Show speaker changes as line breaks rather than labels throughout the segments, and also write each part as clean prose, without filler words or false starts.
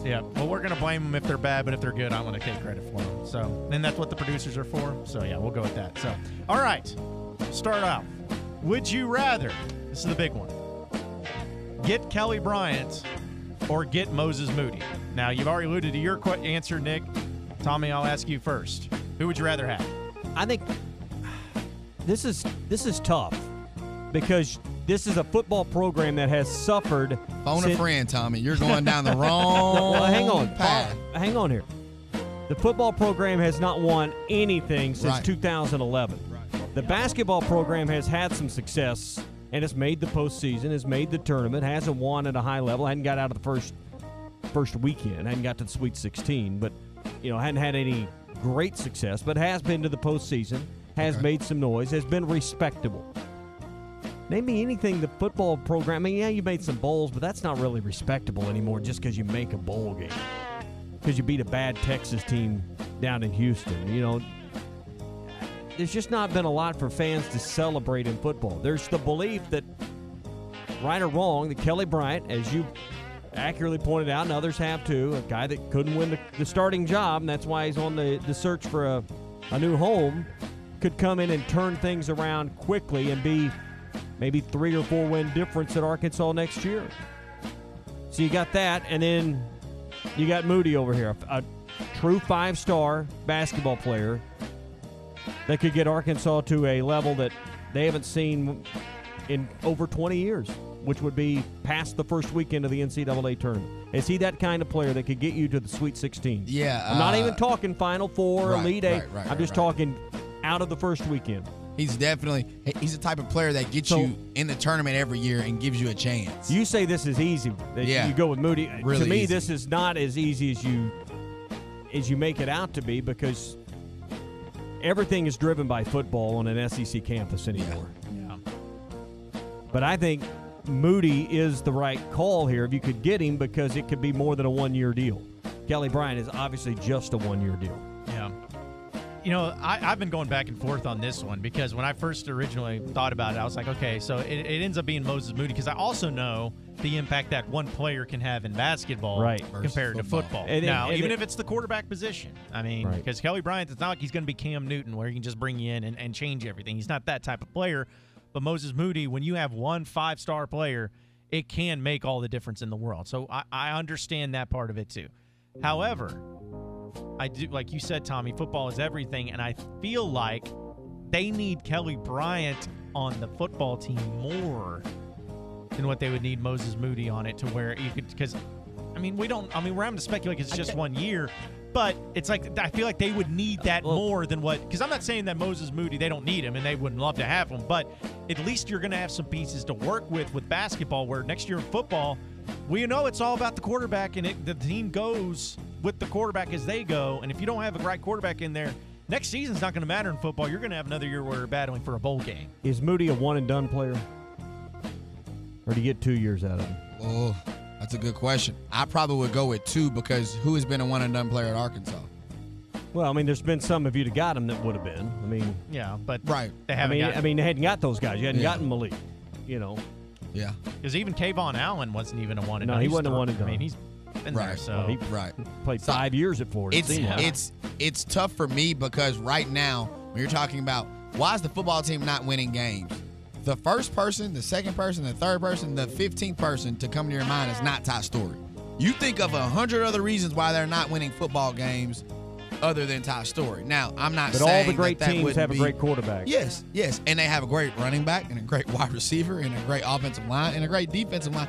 Yeah. Well, we're going to blame them if they're bad, but if they're good, I'm going to take credit for them. So, and that's what the producers are for. So, yeah, we'll go with that. So, all right. Start out. Would you rather, this is the big one, get Kelly Bryant or get Moses Moody? Now, you've already alluded to your answer, Nick. Tommy, I'll ask you first. Who would you rather have?
I think this is tough because this is a football program that has suffered.
Phone a friend, Tommy. You're going down the wrong
hang on.
path.
Hang on here. The football program has not won anything since 2011. Right. The basketball program has had some success and has made the postseason, has made the tournament, hasn't won at a high level, hadn't got out of the first weekend, hadn't got to the Sweet 16, but hadn't had any great success, but has been to the postseason, has made some noise, has been respectable. Name me anything the football program, you made some bowls, but that's not really respectable anymore just because you make a bowl game. Because you beat a bad Texas team down in Houston. There's just not been a lot for fans to celebrate in football. There's the belief that, right or wrong, that Kelly Bryant, as you accurately pointed out, and others have too, a guy that couldn't win the starting job, and that's why he's on the search for a new home, could come in and turn things around quickly and be maybe 3 or 4 win difference at Arkansas next year. So you got that, and then you got Moody over here, a true 5-star basketball player that could get Arkansas to a level that they haven't seen in over 20 years, which would be past the first weekend of the NCAA tournament. Is he that kind of player that could get you to the Sweet 16?
Yeah.
I'm not even talking Final Four, Elite Eight. I'm just talking out of the first weekend.
He's the type of player that gets you in the tournament every year and gives you a chance.
You say this is easy. You go with Moody.
Really
to me,
easy.
this is not as easy as you make it out to be because everything is driven by football on an SEC campus anymore.
Yeah.
But I think Moody is the right call here if you could get him because it could be more than a 1-year deal. Kelly Bryant is obviously just a 1-year deal.
Yeah. I've been going back and forth on this one because when I first originally thought about it, I was like, okay, so it ends up being Moses Moody because I also know the impact that one player can have in basketball compared to football. Even if it's the quarterback position. Because Kelly Bryant, it's not like he's going to be Cam Newton where he can just bring you in and change everything. He's not that type of player. But Moses Moody, when you have one 5-star player, it can make all the difference in the world. So I understand that part of it too. However, I do, like you said, Tommy, football is everything, and I feel like they need Kelly Bryant on the football team more than what they would need Moses Moody on it to where you could, because, we're having to speculate because it's just 1 year, but it's like, I feel like they would need that more than what, because I'm not saying that Moses Moody, they don't need him and they wouldn't love to have him, but at least you're going to have some pieces to work with basketball, where next year in football, we know it's all about the quarterback, and the team goes with the quarterback as they go. And if you don't have a right quarterback in there, next season's not going to matter in football. You're going to have another year where you're battling for a bowl game.
Is Moody a one-and-done player? Or do you get 2 years out of him?
Oh, that's a good question. I probably would go with 2 because who has been a one-and-done player at Arkansas?
Well, there's been some of you that got him that would have been.
Yeah, but
right.
They haven't
they hadn't got those guys. You hadn't gotten Malik,
Yeah.
Because even Kayvon Allen wasn't even a one-and-done.
No, he wasn't a one-and-done.
He's been there, so.
He played 5 years at Florida.
It's tough for me because right now, when you're talking about why is the football team not winning games, the first person, the second person, the third person, the 15th person to come to your mind is not Ty Story. You think of 100 other reasons why they're not winning football games other than Ty Story. Now, I'm not saying
all the great
that
teams have a great quarterback.
Yes, and they have a great running back and a great wide receiver and a great offensive line and a great defensive line.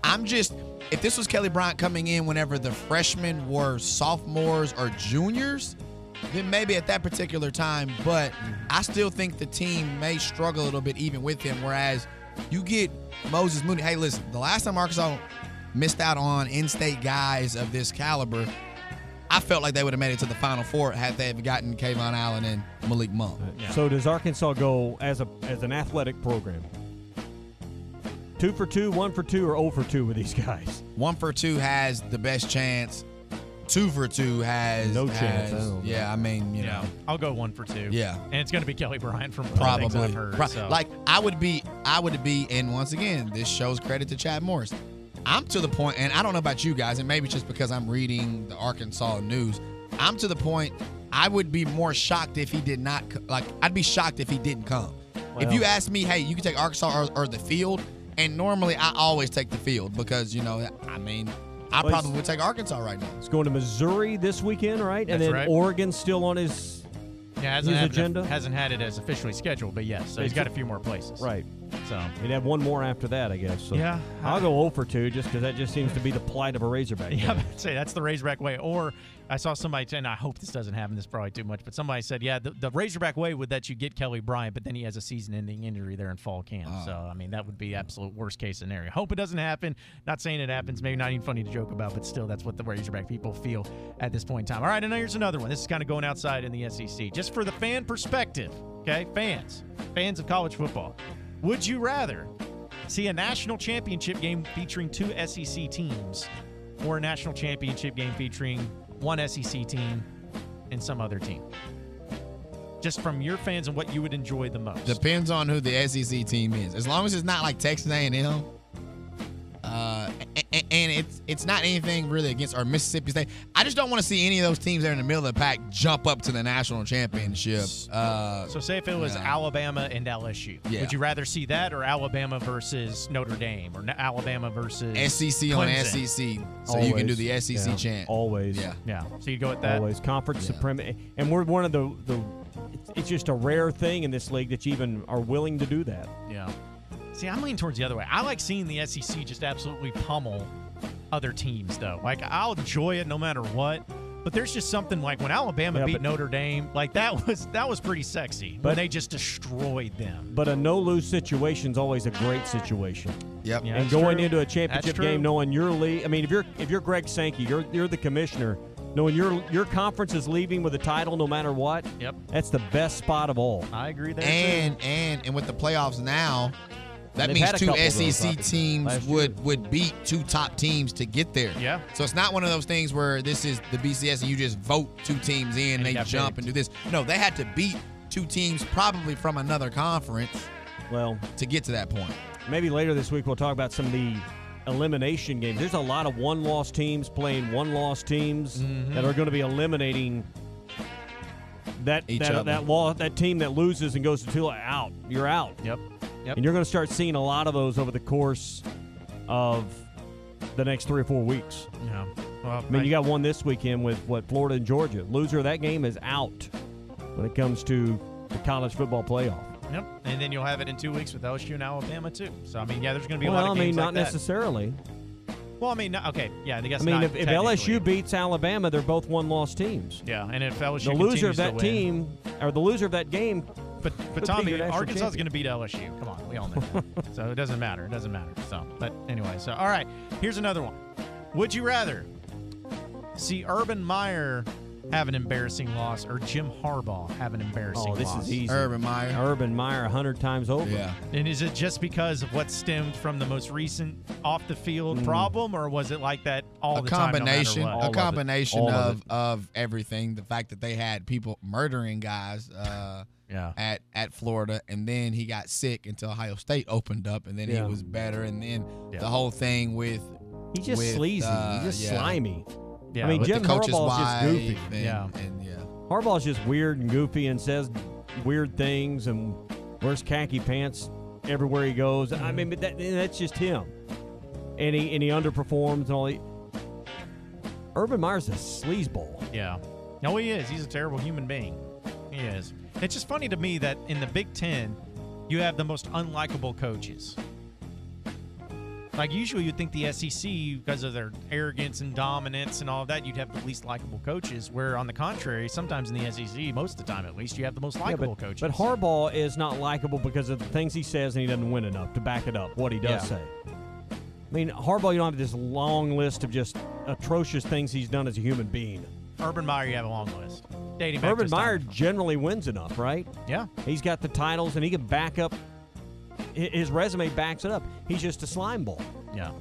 If this was Kelly Bryant coming in whenever the freshmen were sophomores or juniors, then maybe at that particular time, but I still think the team may struggle a little bit even with him, whereas you get Moses Moody. Hey, listen, the last time Arkansas missed out on in-state guys of this caliber, I felt like they would have made it to the Final Four had they gotten Kayvon Allen and Malik Monk.
So does Arkansas go as an athletic program? 2 for 2, 1 for 2, or 0 for 2 with these guys?
1 for 2 has the best chance. 2 for 2 has
no chance.
I'll go 1 for 2.
Yeah,
and it's going to be Kelly Bryant from
probably.
Things I've heard, so.
Like I would be, and once again, this shows credit to Chad Morris. I'm to the point, and I don't know about you guys, and maybe it's just because I'm reading the Arkansas news. I'm to the point I would be more shocked if he did not. I'd be shocked if he didn't come.
Well,
if you ask me, hey, you can take Arkansas or the field, and normally I always take the field because, I probably would take Arkansas right now.
He's going to Missouri this weekend, right? And then
right.
Oregon's still on his agenda.
Hasn't had it as officially scheduled, but yes. So he's got a few more places.
Right.
So
he'd have one more after that, I guess. So
yeah.
I'll go 0 for 2 just because that just seems to be the plight of a Razorback.
Yeah, I'd say that's the Razorback way. Or I saw somebody, and I hope this doesn't happen, this is probably too much, but somebody said, yeah, the Razorback way would that you get Kelly Bryant, but then he has a season-ending injury there in fall camp. So, that would be absolute worst-case scenario. Hope it doesn't happen. Not saying it happens. Maybe not even funny to joke about, but still, that's what the Razorback people feel at this point in time. All right, and now here's another one. This is kind of going outside in the SEC. Just for the fan perspective, okay? Fans of college football. Would you rather see a national championship game featuring 2 SEC teams or a national championship game featuring 1 SEC team and some other team? Just from your fans and what you would enjoy the most.
Depends on who the SEC team is. As long as it's not like Texas A&M, and it's not anything really against our Mississippi State. I just don't want to see any of those teams there in the middle of the pack jump up to the national championship.
So say if it was Alabama and LSU.
Yeah.
Would you rather see that or Alabama versus Notre Dame or Alabama versus
SEC
Clemson?
on SEC so
Always.
you can do the SEC
Yeah.
chant.
Always.
Yeah.
Yeah. So you go with that?
Always. Conference supremacy. And we're one of the it's just a rare thing in this league that you even are willing to do that.
Yeah. See, I'm leaning towards the other way. I like seeing the SEC just absolutely pummel other teams, though. Like, I'll enjoy it no matter what. But there's just something like when Alabama beat Notre Dame, like that was pretty sexy. When they just destroyed them.
But a no-lose situation is always a great situation.
Yep.
Yeah,
And
that's
going
true.
into a championship
That's true.
game, knowing your league. I mean, if you're Greg Sankey, you're the commissioner. Knowing your conference is leaving with a title no matter what.
Yep.
That's the best spot of all.
I agree there,
And with the playoffs now, that
They've
means
had a
2
couple of those,
SEC
obviously,
teams
last year.
would beat 2 top teams to get there.
Yeah.
So it's not one of those things where this is the BCS and you just vote 2 teams in and they
got
jump
picked.
and do this. No, they had to beat 2 teams probably from another conference
Well,
to get to that point.
maybe later this week we'll talk about some of the elimination games. There's a lot of one-loss teams playing one-loss teams that are going to be eliminating that team that loses and goes to 2 out. You're out.
Yep.
And you're going to start seeing a lot of those over the course of the next 3 or 4 weeks.
Yeah. Well,
I mean, you got one this weekend with Florida and Georgia. Loser of that game is out when it comes to the college football playoff.
Yep. And then you'll have it in 2 weeks with LSU and Alabama too. So there's going to be a
Well,
lot of games
not
like that.
necessarily.
Well, okay. Yeah, I guess.
I mean,
not
if
technically.
LSU beats Alabama, they're both one-loss teams.
Yeah, and if LSU
The loser of
continues to
that
win-
team, or the loser of that game,
But
be
Tommy,
your national
Arkansas is
champion.
going to beat LSU. Come on, we all know that. So it doesn't matter. It doesn't matter. So, but anyway, so all right, here's another one. Would you rather see Urban Meyer have an embarrassing loss or Jim Harbaugh have an embarrassing
this
loss?
is easy.
Urban Meyer.
Urban Meyer 100 times over.
Yeah.
And is it just because of what stemmed from the most recent off the field problem, or was it like that all
A
the time?
combination,
No matter what?
a combination
All of
of everything. The fact that they had people murdering guys
Yeah.
at Florida, and then he got sick until Ohio State opened up, and then he
Yeah.
was better, and then
Yeah.
the whole thing with
He's just
with,
sleazy. He's just
yeah.
slimy.
Yeah,
I mean,
with
with
Jim
the coach's
Harbaugh's just
wife,
goofy.
and,
Yeah.
and yeah.
Harbaugh's just weird and goofy and says weird things and wears khaki pants everywhere he goes. I mean, but that's just him. And he underperforms and all. Urban Meyer's a sleazeball.
Yeah. No, he is. He's a terrible human being. He is. It's just funny to me that in the Big Ten, you have the most unlikable coaches. Like, usually you'd think the SEC, because of their arrogance and dominance and all of that, you'd have the least likable coaches, where on the contrary, sometimes in the SEC, most of the time at least, you have the most likable coaches.
But Harbaugh is not likable because of the things he says and he doesn't win enough to back it up, what he does say. I mean, Harbaugh, you don't have this long list of just atrocious things he's done as a human being.
Urban Meyer, you have a long list. Dating back to
Urban
his time.
Meyer generally wins enough, right?
Yeah.
He's got the titles and he can back up. His resume backs it up. He's just a slime ball.
Yeah.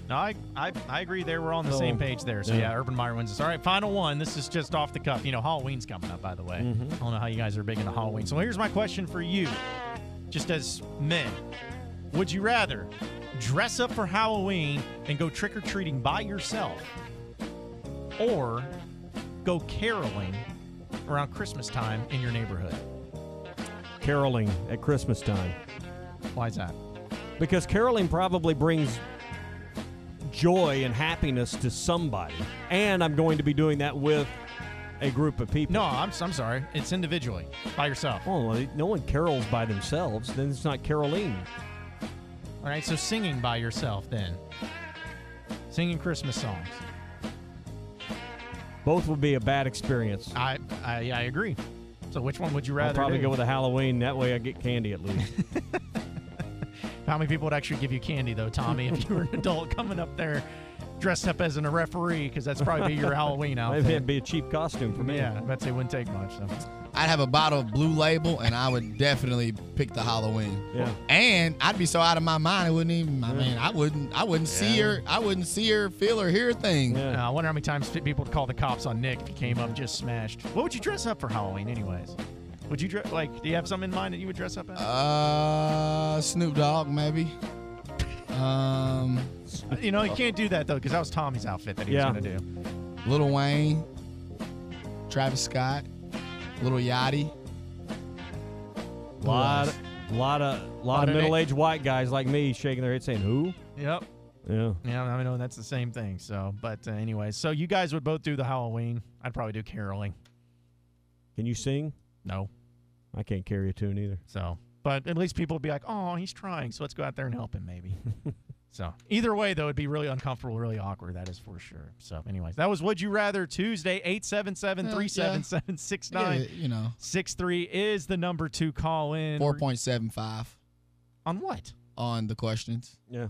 No, I agree there. We're on the
So,
same page there. So,
yeah.
yeah, Urban Meyer wins this. All right, final one. This is just off the cuff. You know, Halloween's coming up, by the way. I don't know how you guys are big into Halloween. So here's my question for you, just as men. Would you rather dress up for Halloween and go trick-or-treating by yourself, or go caroling around Christmas time in your neighborhood?
Caroling at Christmas time.
Why is that?
Because caroling probably brings joy and happiness to somebody. And I'm going to be doing that with a group of people.
No, I'm sorry. It's individually, by yourself.
Well, no one carols by themselves. Then it's not caroling.
All right, so singing by yourself then. Singing Christmas songs.
Both would be a bad experience.
I agree. So which one would you rather
I'll probably
do?
go with a Halloween. That way I get candy at least.
How many people would actually give you candy, though, Tommy, if you were an adult coming up there dressed up as a referee? Because that's probably your Halloween outfit.
Maybe it'd be a cheap costume for me.
Yeah, I bet they wouldn't take much. So.
I'd have a bottle of Blue Label, and I would definitely pick the Halloween.
Yeah.
And I'd be so out of my mind, I wouldn't even. I mean, I wouldn't see her. I wouldn't see her, feel or hear a thing.
I wonder how many times people would call the cops on Nick if he came up just smashed. What would you dress up for Halloween, anyways? Would you do you have something in mind that you would dress up as?
Snoop Dogg, maybe.
You can't do that though, because that was Tommy's outfit that he was going to do.
Lil Wayne, Travis Scott, Lil Yachty.
Lot of middle-aged white guys like me shaking their head saying, "Who?"
Yep.
Yeah.
Yeah, I know that's the same thing. So, but anyways, so you guys would both do the Halloween. I'd probably do caroling.
Can you sing?
No.
I can't carry a tune either.
So, but at least people would be like, "Oh, he's trying, so let's go out there and help him, maybe." So, either way, though, it'd be really uncomfortable, really awkward. That is for sure. So, anyways, that was Would You Rather Tuesday. 877-377-6963 is the number to call in.
4.75
on what?
On the questions.
Yeah,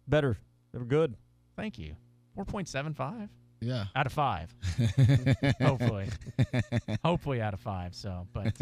better. They were good.
Thank you. 4.75.
Yeah.
Out of 5. Hopefully. Hopefully out of 5. So, but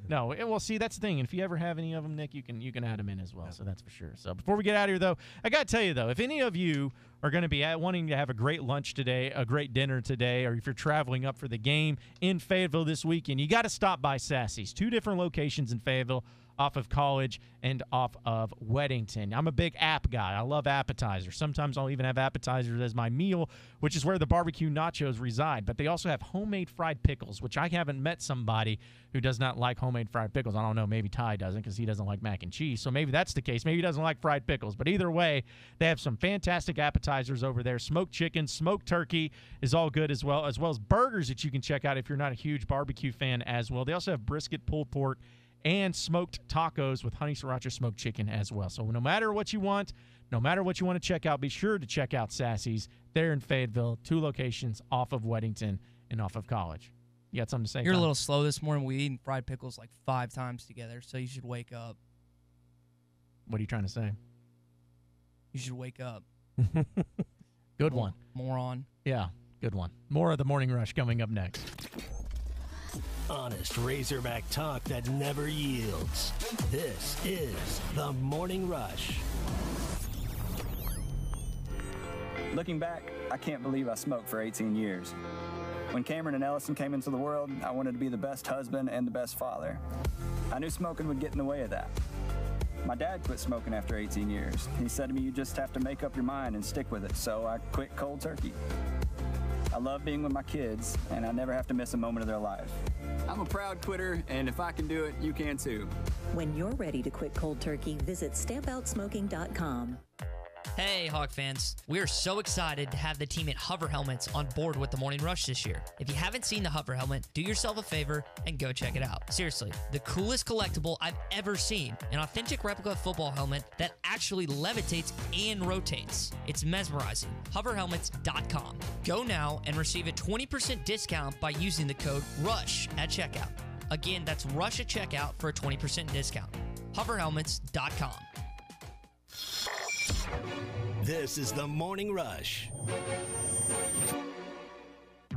no, well, see, that's the thing. And if you ever have any of them, Nick, you can add them in as well. So that's for sure. So before we get out of here, though, I got to tell you, though, if any of you are going to be wanting to have a great lunch today, a great dinner today, or if you're traveling up for the game in Fayetteville this weekend, you got to stop by Sassy's. 2 different locations in Fayetteville, off of College and off of Weddington. I'm a big app guy. I love appetizers. Sometimes I'll even have appetizers as my meal, which is where the barbecue nachos reside. But they also have homemade fried pickles, which I haven't met somebody who does not like homemade fried pickles. I don't know. Maybe Ty doesn't because he doesn't like mac and cheese. So maybe that's the case. Maybe he doesn't like fried pickles. But either way, they have some fantastic appetizers over there. Smoked chicken, smoked turkey is all good as well as burgers that you can check out if you're not a huge barbecue fan as well. They also have brisket, pulled pork, and smoked tacos with honey sriracha smoked chicken as well. So no matter what you want, no matter what you want to check out, be sure to check out Sassy's. They're in Fayetteville, 2 locations off of Weddington and off of College. You got something to say?
You're
Uh-huh.
Tom?
a little slow this morning. We eaten fried pickles like 5 times together, so you should wake up.
What are you trying to say?
You should wake up.
Good one.
Moron.
Yeah, good one. More of the Morning Rush coming up next.
Honest Razorback talk that never yields. This is the Morning Rush.
Looking back, I can't believe I smoked for 18 years. When Cameron and Ellison came into the world, I wanted to be the best husband and the best father. I knew smoking would get in the way of that. My dad quit smoking after 18 years. He said to me, "You just have to make up your mind and stick with it," so I quit cold turkey. I love being with my kids, and I never have to miss a moment of their life. I'm a proud quitter, and if I can do it, you can too.
When you're ready to quit cold turkey, visit StampOutSmoking.com.
Hey, Hawk fans. We're so excited to have the team at Hover Helmets on board with the Morning Rush this year. If you haven't seen the Hover Helmet, do yourself a favor and go check it out. Seriously, the coolest collectible I've ever seen. An authentic replica football helmet that actually levitates and rotates. It's mesmerizing. HoverHelmets.com. Go now and receive a 20% discount by using the code RUSH at checkout. Again, that's RUSH at checkout for a 20% discount. HoverHelmets.com.
This is the Morning Rush.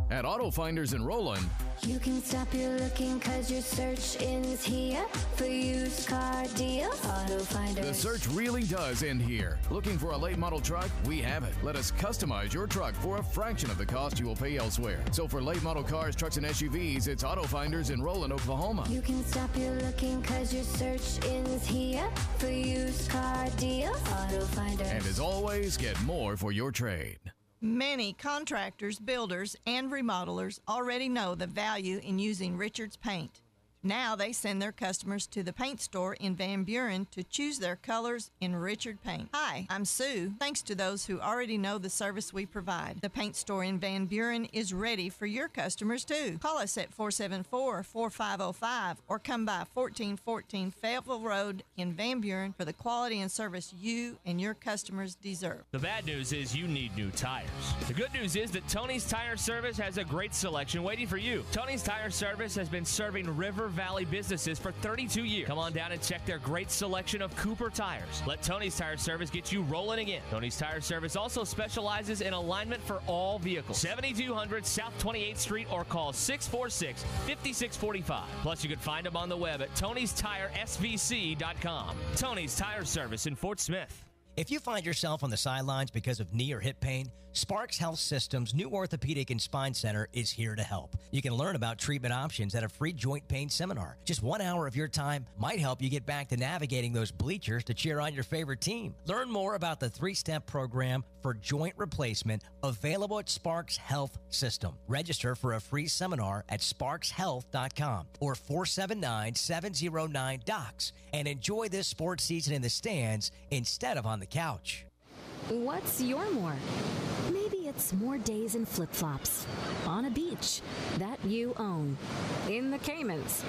At Auto Finders in Roland,
you can stop your looking cause your search ends here for used car deals. Auto Finders.
The search really does end here. Looking for a late model truck? We have it. Let us customize your truck for a fraction of the cost you will pay elsewhere. So for late model cars, trucks, and SUVs, it's Auto Finders in Roland, Oklahoma.
You can stop your looking cause your search ends here for used car deals. Auto Finders.
And as always, get more for your trade.
Many contractors, builders, and remodelers already know the value in using Richards paint. Now they send their customers to the paint store in Van Buren to choose their colors in Richard Paint. Hi, I'm Sue. Thanks to those who already know the service we provide, the paint store in Van Buren is ready for your customers too. Call us at 474-4505 or come by 1414 Fayetteville Road in Van Buren for the quality and service you and your customers deserve.
The bad news is you need new tires. The good news is that Tony's Tire Service has a great selection waiting for you. Tony's Tire Service has been serving River Valley businesses for 32 years. Come on down and check their great selection of Cooper tires. Let Tony's Tire Service get you rolling again. Tony's Tire Service also specializes in alignment for all vehicles. 7200 South 28th Street or call 646-5645. Plus, you can find them on the web at Tony'sTireSVC.com. Tony's Tire Service in Fort Smith.
If you find yourself on the sidelines because of knee or hip pain, Sparks Health System's new Orthopedic and Spine Center is here to help. You can learn about treatment options at a free joint pain seminar. Just 1 hour of your time might help you get back to navigating those bleachers to cheer on your favorite team. Learn more about the 3-step program for joint replacement available at Sparks Health System. Register for a free seminar at sparkshealth.com or 479-709-DOCS and enjoy this sports season in the stands instead of on the couch.
What's your more? Maybe it's more days in flip-flops, on a beach that you own, in the Caymans.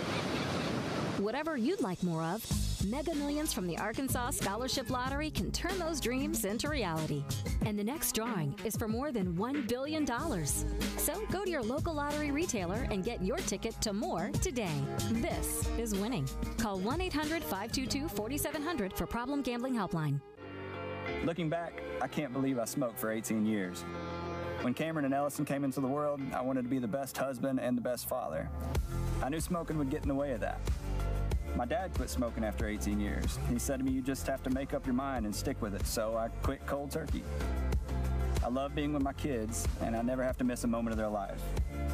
Whatever you'd like more of, Mega Millions from the Arkansas Scholarship Lottery can turn those dreams into reality. And the next drawing is for more than $1 billion. So go to your local lottery retailer and get your ticket to more today. This is winning. Call 1-800-522-4700 for Problem Gambling Helpline.
Looking back, I can't believe I smoked for 18 years. When Cameron and Ellison came into the world, I wanted to be the best husband and the best father. I knew smoking would get in the way of that. My dad quit smoking after 18 years. He said to me, you just have to make up your mind and stick with it, so I quit cold turkey. I love being with my kids, and I never have to miss a moment of their life.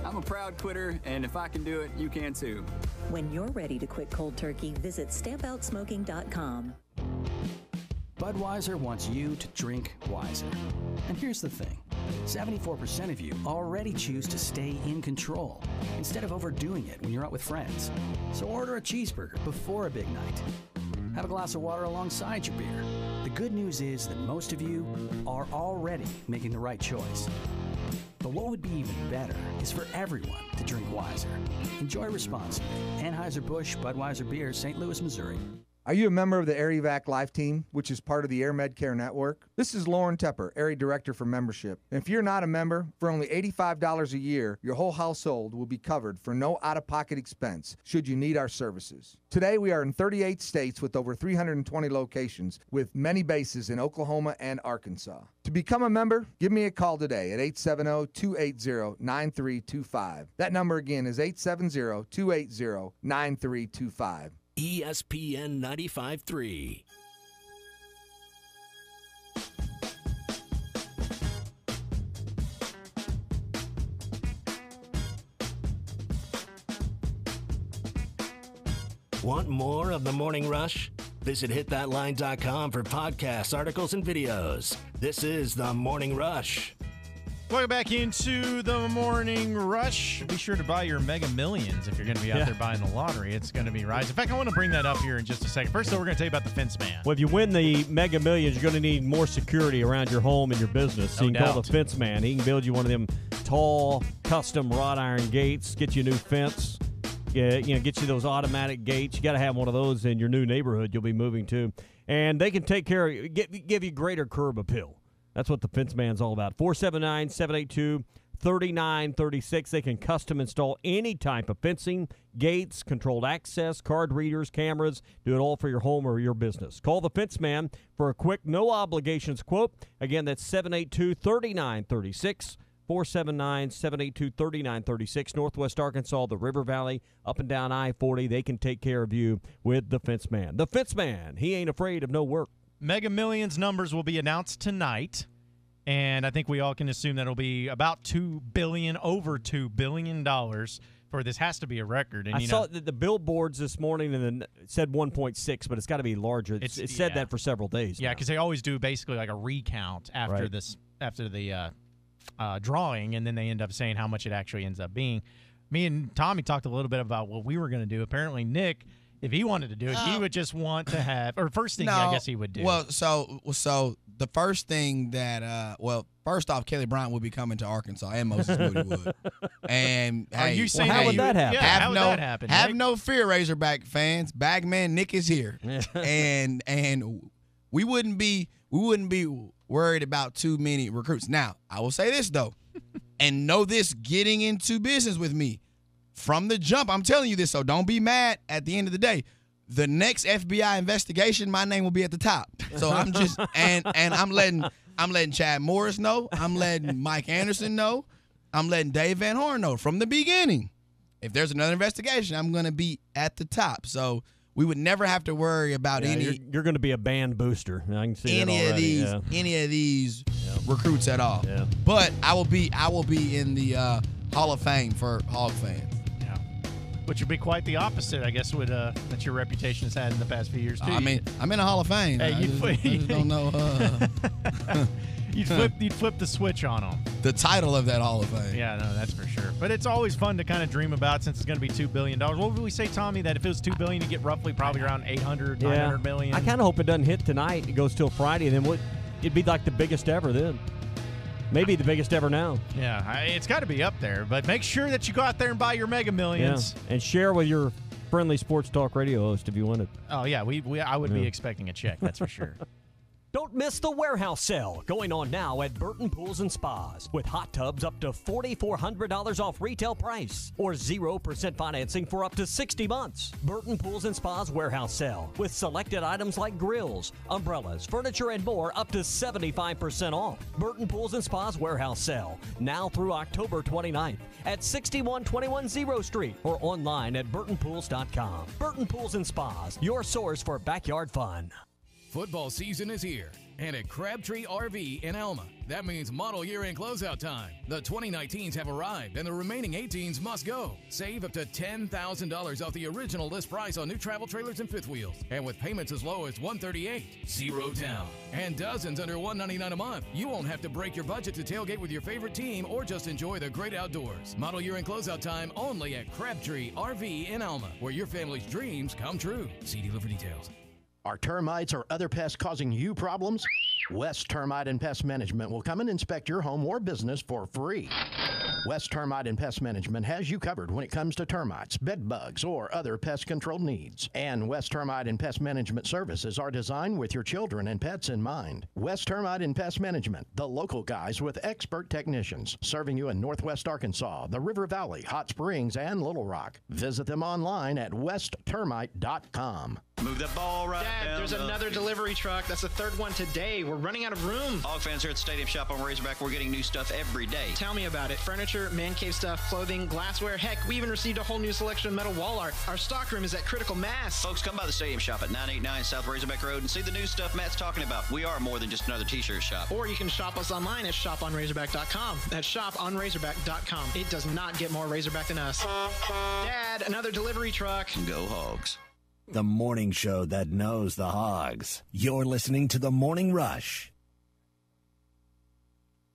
I'm a proud quitter, and if I can do it, you can too.
When you're ready to quit cold turkey, visit StampOutSmoking.com.
Budweiser wants you to drink wiser. And here's the thing. 74% of you already choose to stay in control instead of overdoing it when you're out with friends. So order a cheeseburger before a big night. Have a glass of water alongside your beer. The good news is that most of you are already making the right choice. But what would be even better is for everyone to drink wiser. Enjoy responsibly. Anheuser-Busch Budweiser Beer, St. Louis, Missouri.
Are you a member of the AirEvac Life Team, which is part of the Air Med Care Network? This is Lauren Tepper, Area Director for Membership. And if you're not a member, for only $85 a year, your whole household will be covered for no out-of-pocket expense should you need our services. Today, we are in 38 states with over 320 locations, with many bases in Oklahoma and Arkansas. To become a member, give me a call today at 870-280-9325. That number again is 870-280-9325.
ESPN 95.3. Want more of the Morning Rush? Visit hitthatline.com for podcasts, articles, and videos. This is the Morning Rush.
Welcome back into the Morning Rush. Be sure to buy your Mega Millions if you're going to be out there buying the lottery. It's going to be rising. In fact, I want to bring that up here in just a second. First, though, we're going to tell you about the Fence Man.
Well, if you win the Mega Millions, you're going to need more security around your home and your business. So you can call the Fence Man. He can build you one of them tall, custom wrought iron gates, get you a new fence, get you those automatic gates. You got to have one of those in your new neighborhood you'll be moving to. And they can take care of you, give you greater curb appeal. That's what the Fence Man's all about. 479-782-3936. They can custom install any type of fencing, gates, controlled access, card readers, cameras. Do it all for your home or your business. Call the Fence Man for a quick, no-obligations quote. Again, that's 782-3936. 479-782-3936. Northwest Arkansas, the River Valley, up and down I-40. They can take care of you with the Fence Man. The Fence Man, he ain't afraid of no work.
Mega Millions numbers will be announced tonight, and I think we all can assume that it'll be about $2 billion, over $2 billion for this. Has to be a record. And
I saw the billboards this morning, and then it said 1.6, but it's got to be larger. It said that for several days.
Yeah, because they always do basically like a recount after the drawing, and then they end up saying how much it actually ends up being. Me and Tommy talked a little bit about what we were going to do. Apparently, Nick, if he wanted to do it, he would just want to have, or first thing I guess he would do.
Well, so the first thing that, first off, Kelly Bryant would be coming to Arkansas, and Moses Moody would. And
are you saying
how would that happen?
Yeah, how would that happen?
Have
Nick?
no fear, Razorback fans. Bagman Nick is here, and we wouldn't be worried about too many recruits. Now, I will say this though, and know this, getting into business with me from the jump, I'm telling you this, so don't be mad at the end of the day. The next FBI investigation, my name will be at the top. So I'm just and I'm letting Chad Morris know. I'm letting Mike Anderson know. I'm letting Dave Van Horn know from the beginning. If there's another investigation, I'm going to be at the top. So we would never have to worry about any.
You're going to be a band booster. I can see
any
that already.
Any of these recruits at all.
Yeah.
But I will be in the Hall of Fame for Hog fans.
Which would be quite the opposite, I guess, with that your reputation has had in the past few years, too.
I mean, I'm in the Hall of Fame.
Hey,
I just don't know.
You'd flip the switch on them.
The title of that Hall of Fame.
Yeah, no, that's for sure. But it's always fun to kind of dream about, since it's going to be $2 billion. What would we say, Tommy, that if it was $2 billion, you get roughly probably around 800, 900 million?
I kind of hope it doesn't hit tonight. It goes till Friday, and then it'd be like the biggest ever then. Maybe the biggest ever now.
Yeah, it's got to be up there. But make sure that you go out there and buy your Mega Millions.
Yeah. And share with your friendly sports talk radio host if you want it.
Oh, yeah. I would be expecting a check, that's for sure.
Don't miss the warehouse sale going on now at Burton Pools and Spas with hot tubs up to $4,400 off retail price or 0% financing for up to 60 months. Burton Pools and Spas warehouse sale with selected items like grills, umbrellas, furniture, and more up to 75% off. Burton Pools and Spas warehouse sale now through October 29th at 6121 Zero Street or online at burtonpools.com. Burton Pools and Spas, your source for backyard fun.
Football season is here, and at Crabtree RV in Alma, that means model year-end closeout time. The 2019s have arrived, and the remaining 18s must go. Save up to $10,000 off the original list price on new travel trailers and fifth wheels, and with payments as low as $138, zero down, and dozens under $199 a month. You won't have to break your budget to tailgate with your favorite team or just enjoy the great outdoors. Model year-end closeout time only at Crabtree RV in Alma, where your family's dreams come true. See dealer for details.
Are termites or other pests causing you problems? West Termite and Pest Management will come and inspect your home or business for free. West Termite and Pest Management has you covered when it comes to termites, bed bugs, or other pest control needs. And West Termite and Pest Management services are designed with your children and pets in mind. West Termite and Pest Management, the local guys with expert technicians, serving you in Northwest Arkansas, the River Valley, Hot Springs, and Little Rock. Visit them online at westtermite.com.
Move that ball right
Dad,
down.
There's another delivery truck. That's the third one today. We're running out of room.
Hog fans here at Stadium Shop on Razorback, we're getting new stuff every day.
Tell me about it. Furniture, man cave stuff, clothing, glassware. Heck, we even received a whole new selection of metal wall art. Our stock room is at critical mass.
Folks, come by the Stadium Shop at 989 South Razorback Road and see the new stuff Matt's talking about. We are more than just another t-shirt shop.
Or you can shop us online at shoponrazorback.com. That's shoponrazorback.com. It does not get more Razorback than us. Dad, another delivery truck.
Go Hogs.
The morning show that knows the Hogs. You're listening to The Morning Rush.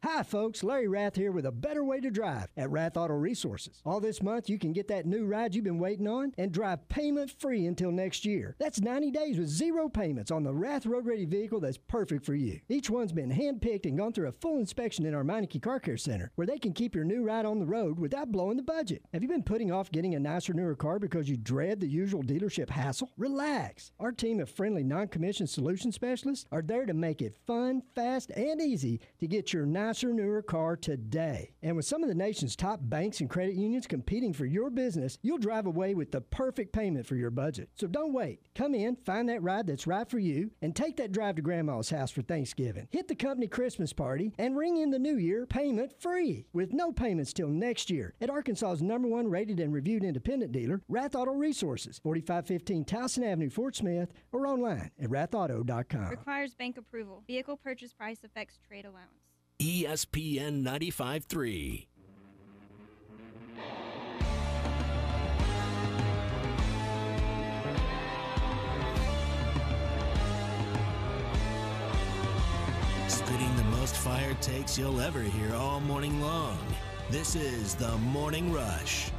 Hi, folks. Larry Rath here with a better way to drive at Rath Auto Resources. All this month, you can get that new ride you've been waiting on and drive payment-free until next year. That's 90 days with zero payments on the Rath road-ready vehicle that's perfect for you. Each one's been hand-picked and gone through a full inspection in our Meineke Car Care Center, where they can keep your new ride on the road without blowing the budget. Have you been putting off getting a nicer, newer car because you dread the usual dealership hassle? Relax. Our team of friendly, non-commissioned solution specialists are there to make it fun, fast, and easy to get your nice nicer, newer car today. And with some of the nation's top banks and credit unions competing for your business, you'll drive away with the perfect payment for your budget. So don't wait. Come in, find that ride that's right for you, and take that drive to Grandma's house for Thanksgiving. Hit the company Christmas party and ring in the new year payment free with no payments till next year at Arkansas's #1 rated and reviewed independent dealer, Rath Auto Resources, 4515 Towson Avenue, Fort Smith, or online at rathauto.com.
Requires bank approval. Vehicle purchase price affects trade allowance.
ESPN 95.3. Spitting the most fire takes you'll ever hear all morning long. This is the Morning Rush.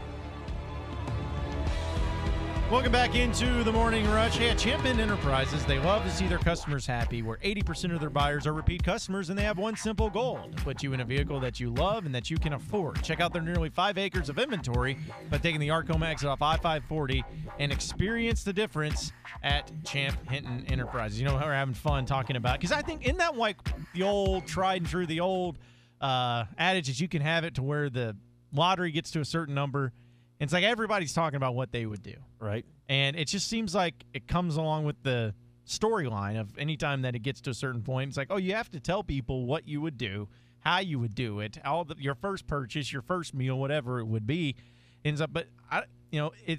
Welcome back into the Morning Rush. Hey, at Champion Enterprises, they love to see their customers happy, where 80% of their buyers are repeat customers, and they have one simple goal: to put you in a vehicle that you love and that you can afford. Check out their nearly 5 acres of inventory by taking the Arcoma exit off I-540 and experience the difference at Champ Hinton Enterprises. You know, we're having fun talking about, because I think, isn't that like the old tried and true, the old adage that you can have it to where the lottery gets to a certain number, and it's like everybody's talking about what they would do.
Right.
And it just seems like it comes along with the storyline of any time that it gets to a certain point. It's like, oh, you have to tell people what you would do, how you would do it, your first purchase, your first meal, whatever it would be. Ends up, but I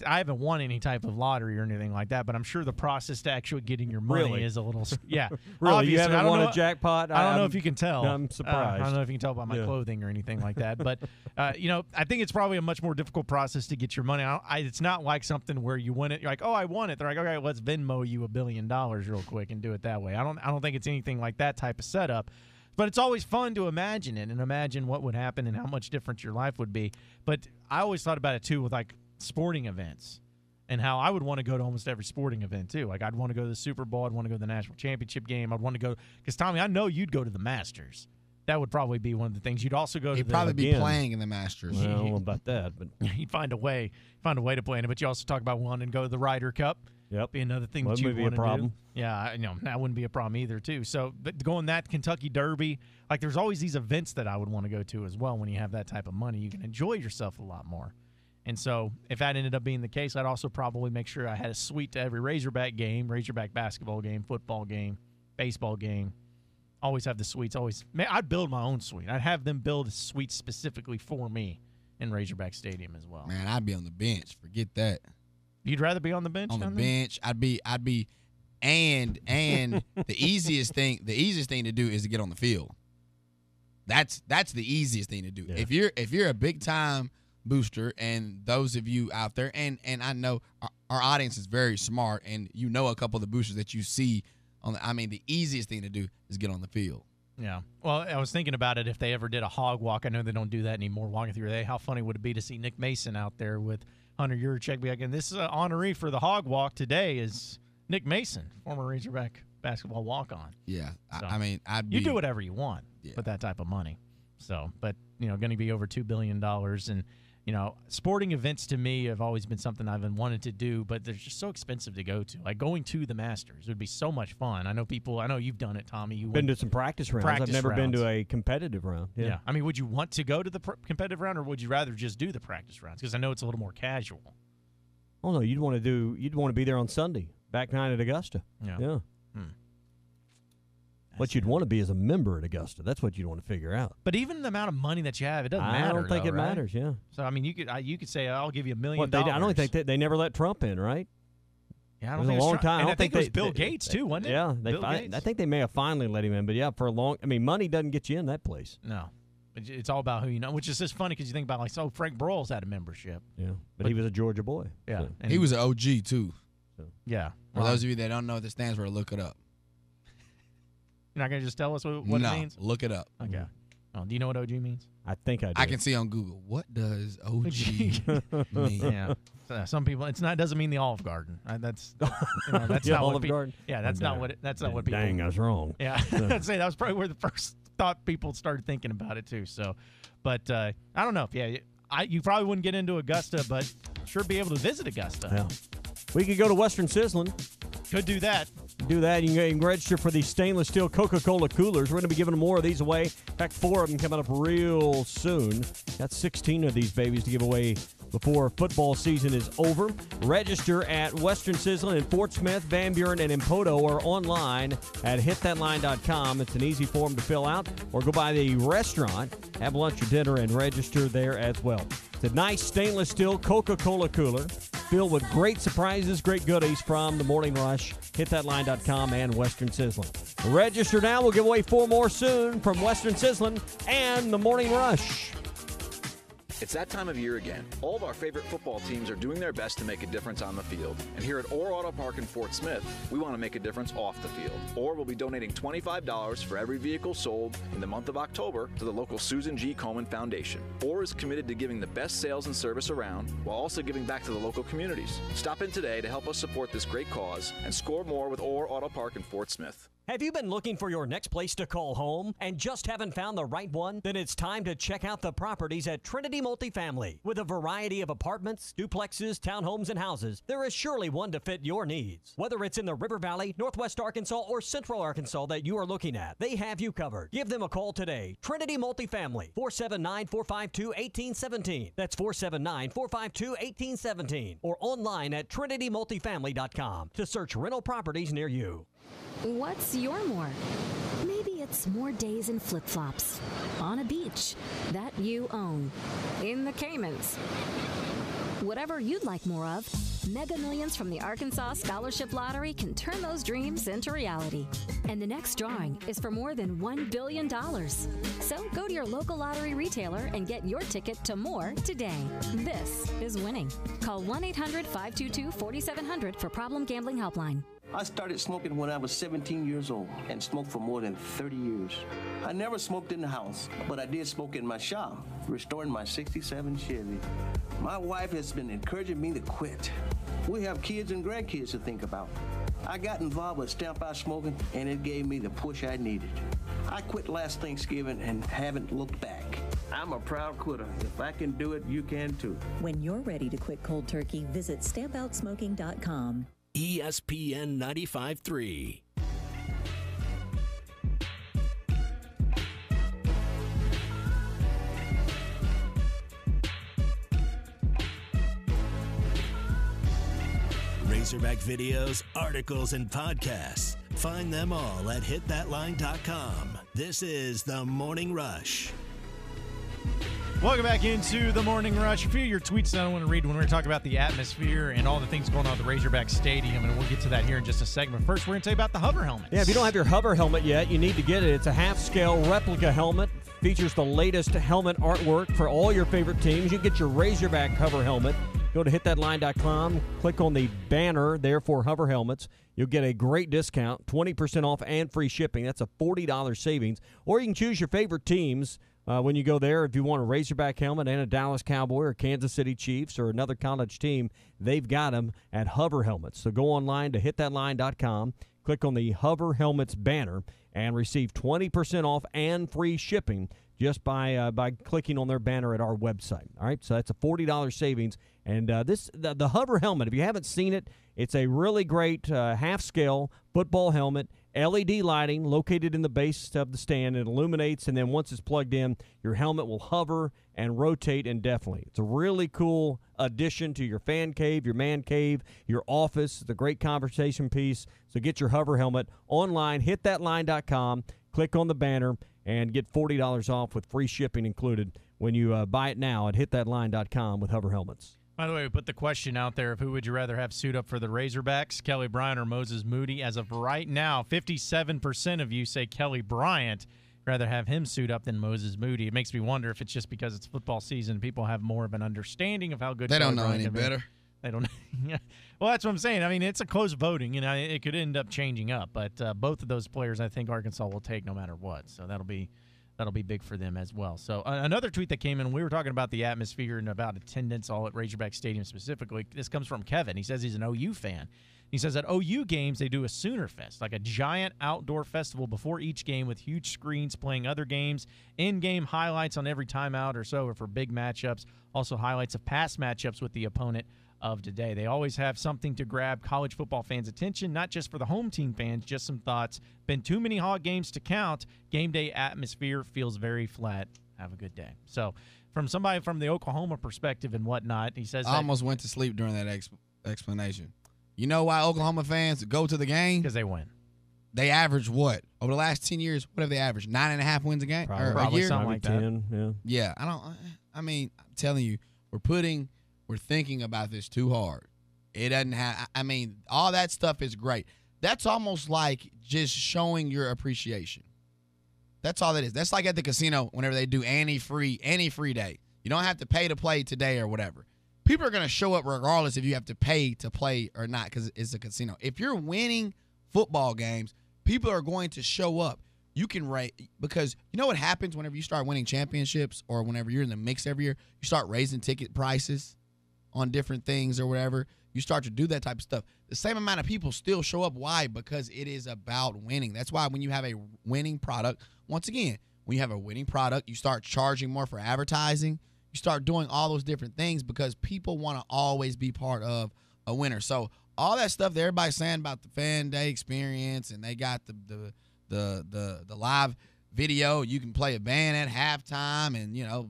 haven't won any type of lottery or anything like that, but I'm sure the process to actually getting your money is a little, yeah.
Really,
obviously,
you haven't won a jackpot?
I don't know if you can tell.
I'm surprised.
I don't know if you can tell by my clothing or anything like that, but I think it's probably a much more difficult process to get your money. It's not like something where you win it, you're like, oh, I won it. They're like, okay, let's Venmo you $1 billion real quick and do it that way. I don't think it's anything like that type of setup. But it's always fun to imagine it and imagine what would happen and how much different your life would be. But I always thought about it, too, with, like, sporting events and how I would want to go to almost every sporting event, too. Like, I'd want to go to the Super Bowl. I'd want to go to the National Championship game. I'd want to go – because, Tommy, I know you'd go to the Masters. That would probably be one of the things. You'd also go to
He'd probably be playing in the Masters.
Well, I don't know about that. But
he'd find a way to play in it. But you also talk about wanting to go to the Ryder Cup.
Yep.
Be another thing that you'd want to do. Yeah, that wouldn't be a problem either, too. So, but going that Kentucky Derby, like there's always these events that I would want to go to as well. When you have that type of money, you can enjoy yourself a lot more. And so, if that ended up being the case, I'd also probably make sure I had a suite to every Razorback game, Razorback basketball game, football game, baseball game. Always have the suites. I'd build my own suite. I'd have them build a suite specifically for me in Razorback Stadium as well.
Man, I'd be on the bench. Forget that.
You'd rather be on the bench?
On the bench, I'd be, and the easiest thing to do is to get on the field. That's the easiest thing to do. Yeah. If you're a big time booster, and those of you out there, and I know our audience is very smart, and you know a couple of the boosters that you see on. The easiest thing to do is get on the field.
Yeah. Well, I was thinking about it if they ever did a hog walk. I know they don't do that anymore. Walking through there, how funny would it be to see Nick Mason out there with Hunter Yurachek? Be like, and this is an honoree for the hog walk today is Nick Mason, former Razorback basketball walk-on.
Yeah.
So,
you
do whatever you want with that type of money. So, but going to be over $2 billion, and sporting events to me have always been something I've been wanting to do, but they're just so expensive to go to. Like going to the Masters would be so much fun. I know you've done it, Tommy. You've
been to some practice rounds. I've never been to a competitive round. Yeah.
Would you want to go to the competitive round, or would you rather just do the practice rounds? Because I know it's a little more casual.
Oh no, you'd want to be there on Sunday, back nine at Augusta. Yeah. What you'd want to be is a member at Augusta. That's what you'd want to figure out.
But even the amount of money that you have, it doesn't matter.
I don't think it matters. Yeah.
So you could say I'll give you $1 million.
I don't think they never let Trump in, right?
Yeah, I don't think it was a long time. I think it was Bill Gates too, wasn't it?
Yeah, I think they may have finally let him in, but yeah, for a long. Money doesn't get you in that place.
No, it's all about who you know, which is just funny because you think about Frank Broyles had a membership.
Yeah, but he was a Georgia boy.
Yeah,
so.
And he was an OG too.
So. Yeah.
For those of you that don't know what this stands for, look it up.
You're not going to just tell us what it means?
No, look it up.
Okay. Oh, do you know what OG means?
I think I do.
I can see on Google. What does OG mean?
Yeah. So some people, doesn't mean the Olive Garden. That's not
Olive Garden.
Yeah, that's not what people.
Dang, I was wrong.
Yeah, I'd say that was probably where the first thought people started thinking about it too. So, but I don't know. Yeah, you probably wouldn't get into Augusta, but sure be able to visit Augusta.
Yeah. We could go to Western Sizzlin'.
Could do that.
do that. You can register for the stainless steel Coca-Cola coolers. We're going to be giving more of these away. In fact, 4 of them coming up real soon. Got 16 of these babies to give away before football season is over. Register at Western Sizzlin in Fort Smith, Van Buren, and Empodo, or online at hitthatline.com. It's an easy form to fill out, or go by the restaurant, have lunch or dinner, and register there as well. It's a nice stainless steel Coca-Cola cooler filled with great surprises, great goodies from the Morning Rush, hitthatline.com, and Western Sizzlin. Register now. We'll give away 4 more soon from Western Sizzlin and the Morning Rush.
It's that time of year again. All of our favorite football teams are doing their best to make a difference on the field. And here at Orr Auto Park in Fort Smith, we want to make a difference off the field. Orr will be donating $25 for every vehicle sold in the month of October to the local Susan G. Komen Foundation. Orr is committed to giving the best sales and service around while also giving back to the local communities. Stop in today to help us support this great cause and score more with Orr Auto Park in Fort Smith.
Have you been looking for your next place to call home and just haven't found the right one? Then it's time to check out the properties at Trinity Multifamily. With a variety of apartments, duplexes, townhomes, and houses, there is surely one to fit your needs. Whether it's in the River Valley, Northwest Arkansas, or Central Arkansas that you are looking at, they have you covered. Give them a call today. Trinity Multifamily, 479-452-1817. That's 479-452-1817. Or online at trinitymultifamily.com to search rental properties near you.
What's your more? Maybe it's more days in flip-flops, on a beach that you own, in the Caymans. Whatever you'd like more of, Mega Millions from the Arkansas Scholarship Lottery can turn those dreams into reality. And the next drawing is for more than $1 billion. So go to your local lottery retailer and get your ticket to more today. This is winning. Call 1-800-522-4700 for Problem Gambling Helpline.
I started smoking when I was 17 years old and smoked for more than 30 years. I never smoked in the house, but I did smoke in my shop, restoring my 67 Chevy. My wife has been encouraging me to quit. We have kids and grandkids to think about. I got involved with Stamp Out Smoking, and it gave me the push I needed. I quit last Thanksgiving and haven't looked back. I'm a proud quitter. If I can do it, you can too.
When you're ready to quit cold turkey, visit StampOutSmoking.com.
ESPN 95.3. Razorback videos, articles, and podcasts. Find them all at hitthatline.com. This is The Morning Rush.
Welcome back into the Morning Rush. A few of your tweets that I want to read when we're talking about the atmosphere and all the things going on at the Razorback Stadium, and we'll get to that here in just a segment. First, we're going to tell you about the hover helmets.
Yeah, if you don't have your hover helmet yet, you need to get it. It's a half-scale replica helmet. Features the latest helmet artwork for all your favorite teams. You can get your Razorback hover helmet. Go to hitthatline.com, click on the banner there for hover helmets. You'll get a great discount, 20% off and free shipping. That's a $40 savings. Or you can choose your favorite teams. When you go there, if you want a Razorback helmet and a Dallas Cowboy or Kansas City Chiefs or another college team, they've got them at Hover Helmets. So go online to hitthatline.com, click on the Hover Helmets banner, and receive 20% off and free shipping just by clicking on their banner at our website. All right, so that's a $40 savings. And the Hover helmet, if you haven't seen it, it's a really great half-scale football helmet, LED lighting located in the base of the stand. It illuminates, and then once it's plugged in, your helmet will hover and rotate indefinitely. It's a really cool addition to your fan cave, your man cave, your office. It's a great conversation piece. So get your Hover helmet online, hitthatline.com, click on the banner, and get $40 off with free shipping included when you buy it now at hitthatline.com with Hover helmets.
By the way, we put the question out there of who would you rather have suit up for the Razorbacks, Kelly Bryant or Moses Moody. As of right now, 57% of you say Kelly Bryant. Rather have him suit up than Moses Moody. It makes me wonder if it's just because it's football season and people have more of an understanding of how good
they
Kelly
don't know
Bryant
any better.
They don't. Yeah. Well, that's what I'm saying. I mean, it's a close voting. You know, it could end up changing up, but both of those players, I think Arkansas will take no matter what. So that'll be big for them as well. So another tweet that came in, we were talking about the atmosphere and about attendance all at Razorback Stadium specifically. This comes from Kevin. He says he's an OU fan. He says at OU games, they do a Sooner Fest, like a giant outdoor festival before each game with huge screens playing other games, in-game highlights on every timeout or so or for big matchups, also highlights of past matchups with the opponent. of today. They always have something to grab college football fans' attention, not just for the home team fans, just some thoughts. Been too many Hog games to count. Game day atmosphere feels very flat. Have a good day. So from somebody from the Oklahoma perspective and whatnot, he says
I almost went to sleep during that explanation. You know why Oklahoma fans go to the game?
Because they win.
They average what? Over the last 10 years, what have they averaged? 9.5 wins a game?
Probably
a year?
something like
10,
that.
Yeah, I'm telling you, we're thinking about this too hard. It doesn't have, all that stuff is great. That's almost like just showing your appreciation. That's all that is. That's like at the casino whenever they do any free day. You don't have to pay to play today or whatever. People are going to show up regardless if you have to pay to play or not because it's a casino. If you're winning football games, people are going to show up. You can rate because you know what happens whenever you start winning championships or whenever you're in the mix every year, you start raising ticket prices on different things or whatever. You start to do that type of stuff. The same amount of people still show up. Why? Because it is about winning. That's why when you have a winning product, once again, when you have a winning product, you start charging more for advertising. You start doing all those different things because people want to always be part of a winner. So all that stuff that everybody's saying about the fan day experience, and they got the live video, you can play a band at halftime, and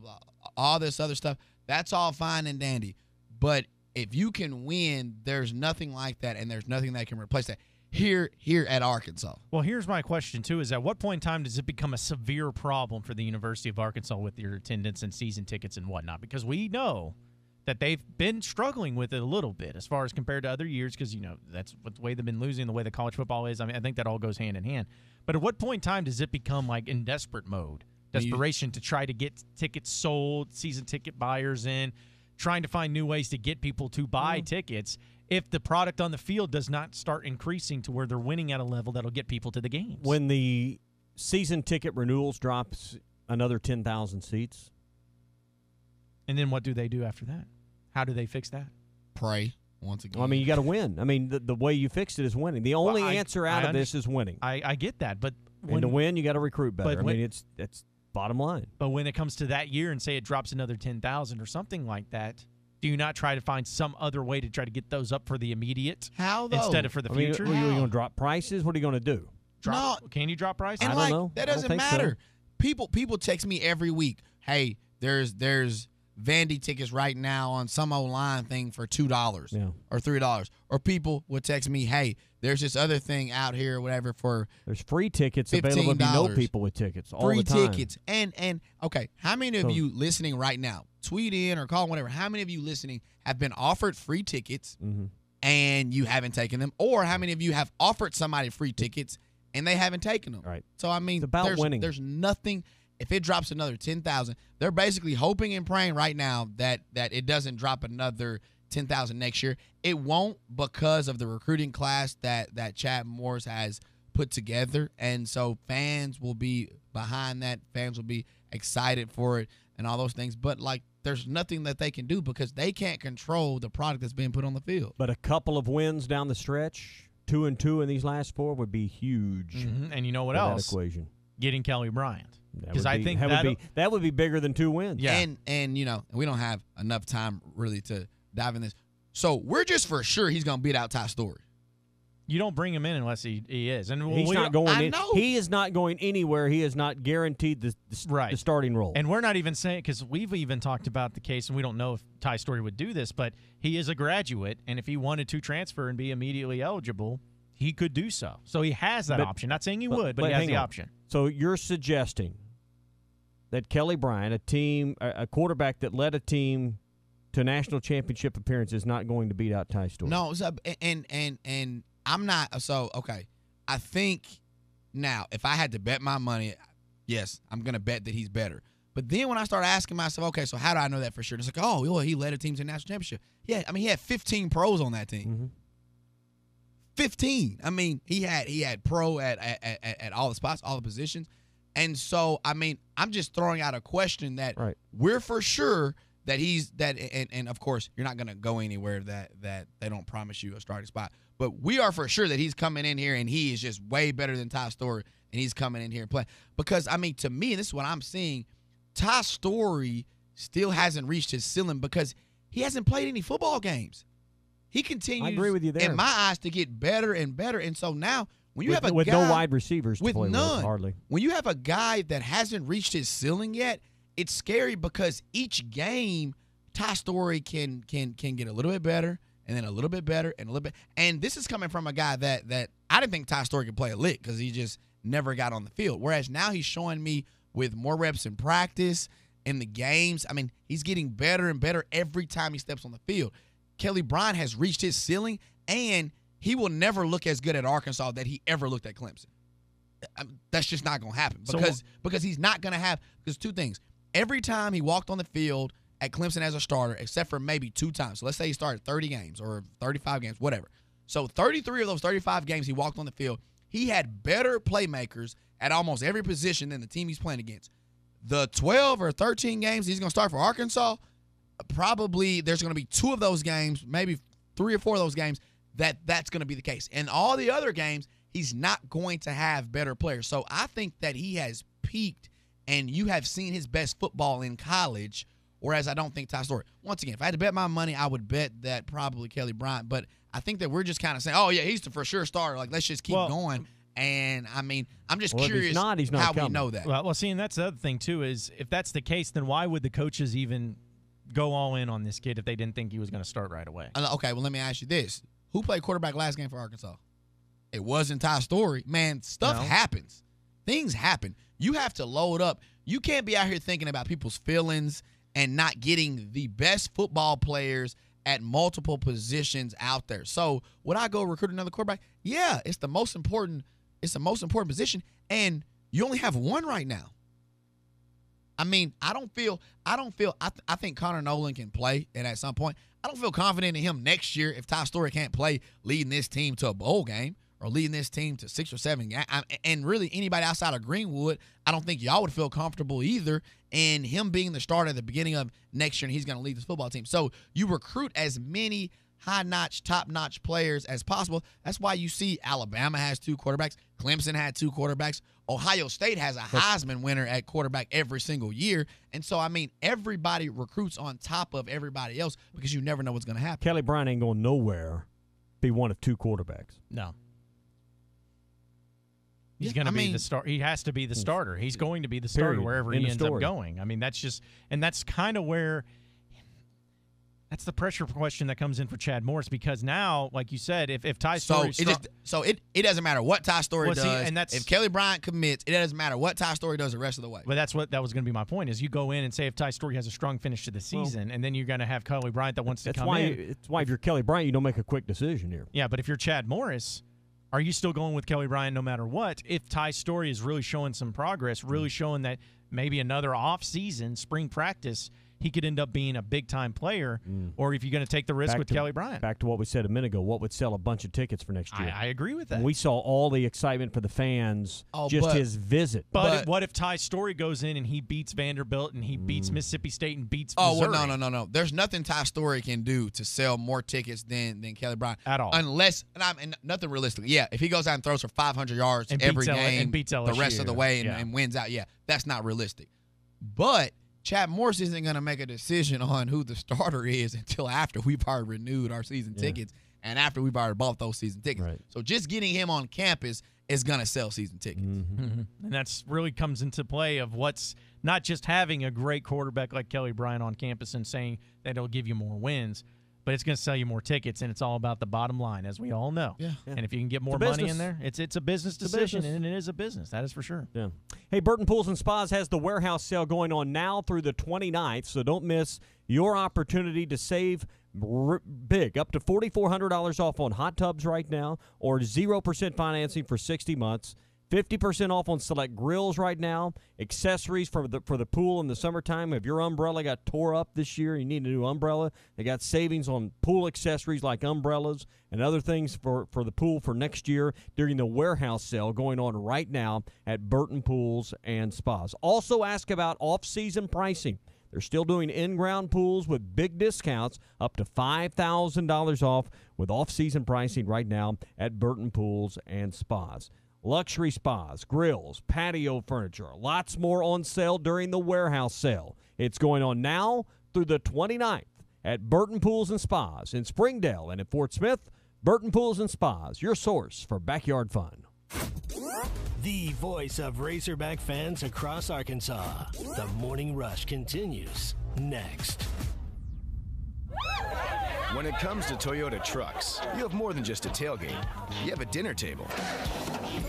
all this other stuff. That's all fine and dandy, but if you can win, there's nothing like that, and there's nothing that can replace that here at Arkansas.
Well, here's my question, too, is at what point in time does it become a severe problem for the University of Arkansas with your attendance and season tickets and whatnot? Because we know that they've been struggling with it a little bit as far as compared to other years because, that's what the way they've been losing, the way the college football is. I think that all goes hand in hand. But at what point in time does it become like in desperate mode, desperation to try to get tickets sold, season ticket buyers in, trying to find new ways to get people to buy tickets if the product on the field does not start increasing to where they're winning at a level that'll get people to the games?
When the season ticket renewals drops another 10,000 seats.
And then what do they do after that? How do they fix that?
Pray once again.
Well, you got to win. The way you fixed it is winning. The only answer out of this is winning.
I get that, but
to win, you got to recruit better. It's bottom line.
But when it comes to that year and say it drops another 10,000 or something like that, do you not try to find some other way to try to get those up for the immediate?
How though?
Instead of for the future?
Are you going to drop prices? What are you going to do?
Can you drop prices?
And
I don't know.
That doesn't matter. So. People text me every week. Hey, there's Vandy tickets right now on some online thing for $2 or $3. Or people would text me, hey, there's this other thing out here or whatever for
there's free tickets available if you know people with tickets all the time.
Free tickets. And okay, how many of you listening right now, tweet in or call whatever, how many of you listening have been offered free tickets and you haven't taken them? Or how many of you have offered somebody free tickets and they haven't taken them?
Right.
So,
it's about winning.
There's nothing. If it drops another 10,000, they're basically hoping and praying right now that it doesn't drop another 10,000 next year. It won't because of the recruiting class that Chad Morris has put together. And so fans will be behind that. Fans will be excited for it and all those things. But, there's nothing that they can do because they can't control the product that's being put on the field.
But a couple of wins down the stretch, 2-2 in these last 4 would be huge.
And you know what else?
That equation.
Getting Kelly Bryant.
Because I think that would be bigger than 2 wins.
Yeah.
And we don't have enough time really to dive in this. So we're just for sure he's going to beat out Ty Storey.
You don't bring him in unless he is. And
he's not going He is not going anywhere. He is not guaranteed the starting role.
And we're not even saying, because we've even talked about the case, and we don't know if Ty Storey would do this, but he is a graduate, and if he wanted to transfer and be immediately eligible, he could do so. So he has that option. Not saying he would, but he has the option.
So you're suggesting that Kelly Bryant, a quarterback that led a team to national championship appearance, is not going to beat out Ty Storey?
No, and I'm not. So, okay, I think now if I had to bet my money, yes, I'm going to bet that he's better. But then when I start asking myself, okay, so how do I know that for sure? It's like, oh, well, he led a team to a national championship. Yeah, he had 15 pros on that team.
Mm-hmm.
15. He had pro at all the spots, all the positions. And so, I'm just throwing out a question that we're for sure that and of course, you're not going to go anywhere that they don't promise you a starting spot. But we are for sure that he's coming in here and he is just way better than Ty Storey, and he's coming in here and playing. Because, to me, this is what I'm seeing, Ty Storey still hasn't reached his ceiling because he hasn't played any football games. He continues,
I agree with you there.
in my eyes, to get better and better. And so now, when you have a
with
guy
no wide receivers to
with
play
none,
with, hardly.
When you have a guy that hasn't reached his ceiling yet, it's scary because each game, Ty Storey can get a little bit better, and then a little bit better, and a little bit. And this is coming from a guy that I didn't think Ty Storey could play a lick because he just never got on the field. Whereas now he's showing me with more reps in practice, in the games. I mean, he's getting better and better every time he steps on the field. Kelly Bryant has reached his ceiling, and he will never look as good at Arkansas that he ever looked at Clemson. That's just not going to happen because he's not going to have – because two things. Every time he walked on the field at Clemson as a starter, except for maybe 2 times. So let's say he started 30 games or 35 games, whatever. So 33 of those 35 games he walked on the field, he had better playmakers at almost every position than the team he's playing against. The 12 or 13 games he's going to start for Arkansas – probably there's going to be 2 of those games, maybe 3 or 4 of those games, that's going to be the case. And all the other games, he's not going to have better players. So I think that he has peaked, and you have seen his best football in college, whereas I don't think Ty Storey. Once again, if I had to bet my money, I would bet that probably Kelly Bryant. But I think that we're just kind of saying, oh, yeah, he's the for sure starter. Like, let's just keep going. And, I mean, I'm just curious
he's not
how
coming.
we know that.
Well, see, and that's the other thing, too, is if that's the case, then why would the coaches even – go all in on this kid if they didn't think he was going to start right away?
Okay, well, let me ask you this. Who played quarterback last game for Arkansas? It wasn't Ty Storey. Man, stuff happens. Things happen. You have to load up. You can't be out here thinking about people's feelings and not getting the best football players at multiple positions out there. So would I go recruit another quarterback? Yeah, it's the most important position, and you only have one right now. I mean, I think Connor Nolan can play, and at some point, I don't feel confident in him next year if Ty Storey can't play leading this team to a bowl game or leading this team to 6 or 7 games. And really, anybody outside of Greenwood, I don't think y'all would feel comfortable either in him being the starter at the beginning of next year, and he's going to lead this football team. So you recruit as many high-notch, top-notch players as possible. That's why you see Alabama has 2 quarterbacks. Clemson had 2 quarterbacks. Ohio State has a Heisman winner at quarterback every single year. And so, I mean, everybody recruits on top of everybody else because you never know what's going to happen.
Kelly Bryant ain't going nowhere be one of 2 quarterbacks.
No. He's going to be the start. He has to be the starter. He's going to be the starter wherever he ends up going. I mean, that's just – and that's kind of where – that's the pressure question that comes in for Chad Morris because now, like you said, if Ty Storey
it doesn't matter what Ty Storey does.
And
if Kelly Bryant commits, it doesn't matter what Ty Storey does the rest of the way.
But that was going to be my point. Is you go in and say if Ty Storey has a strong finish to the season, and then you're going to have Kelly Bryant that wants to come in.
That's why if you're Kelly Bryant, you don't make a quick decision here.
Yeah, but if you're Chad Morris, are you still going with Kelly Bryant no matter what? If Ty Storey is really showing some progress, really showing that maybe another off-season spring practice, he could end up being a big-time player, or if you're going to take the risk with Kelly Bryant.
Back to what we said a minute ago, what would sell a bunch of tickets for next year?
I agree with that.
And we saw all the excitement for the fans, his visit.
But what if Ty Storey goes in and he beats Vanderbilt and he beats Mississippi State and beats Missouri?
Oh, well, no. There's nothing Ty Storey can do to sell more tickets than Kelly Bryant.
At all.
Unless, and nothing realistic. Yeah, if he goes out and throws for 500 yards every game
and beats LSU,
the rest of the way and wins out, that's not realistic. But Chad Morris isn't going to make a decision on who the starter is until after we've already renewed our season tickets and after we've already bought those season tickets.
Right.
So just getting him on campus is going to sell season tickets.
And that's really comes into play of what's not just having a great quarterback like Kelly Bryant on campus and saying that it'll give you more wins, but it's going to sell you more tickets, and it's all about the bottom line, as we all know.
Yeah.
And if you can get more money in there, it's a business decision, and it is a business. That is for sure.
Yeah. Hey, Burton Pools and Spas has the warehouse sale going on now through the 29th, so don't miss your opportunity to save big, up to $4,400 off on hot tubs right now, or 0% financing for 60 months. 50% off on select grills right now. Accessories for the pool in the summertime. If your umbrella got tore up this year, you need a new umbrella. They got savings on pool accessories like umbrellas and other things for the pool for next year during the warehouse sale going on right now at Burton Pools and Spas. Also ask about off-season pricing. They're still doing in-ground pools with big discounts up to $5,000 off with off-season pricing right now at Burton Pools and Spas. Luxury spas, grills, patio furniture, lots more on sale during the warehouse sale. It's going on now through the 29th at Burton Pools and Spas in Springdale and at Fort Smith. Burton Pools and Spas, your source for backyard fun.
The voice of Razorback fans across Arkansas. The Morning Rush continues next.
When it comes to Toyota trucks, you have more than just a tailgate. You have a dinner table.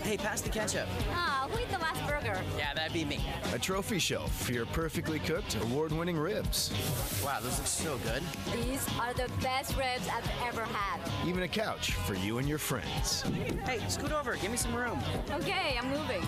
Hey, pass the ketchup.
Oh, who ate the last burger?
Yeah, that'd be me.
A trophy shelf for your perfectly cooked, award-winning ribs.
Wow, those look so good.
These are the best ribs I've ever had.
Even a couch for you and your friends.
Hey, scoot over. Give me some room.
Okay, I'm moving.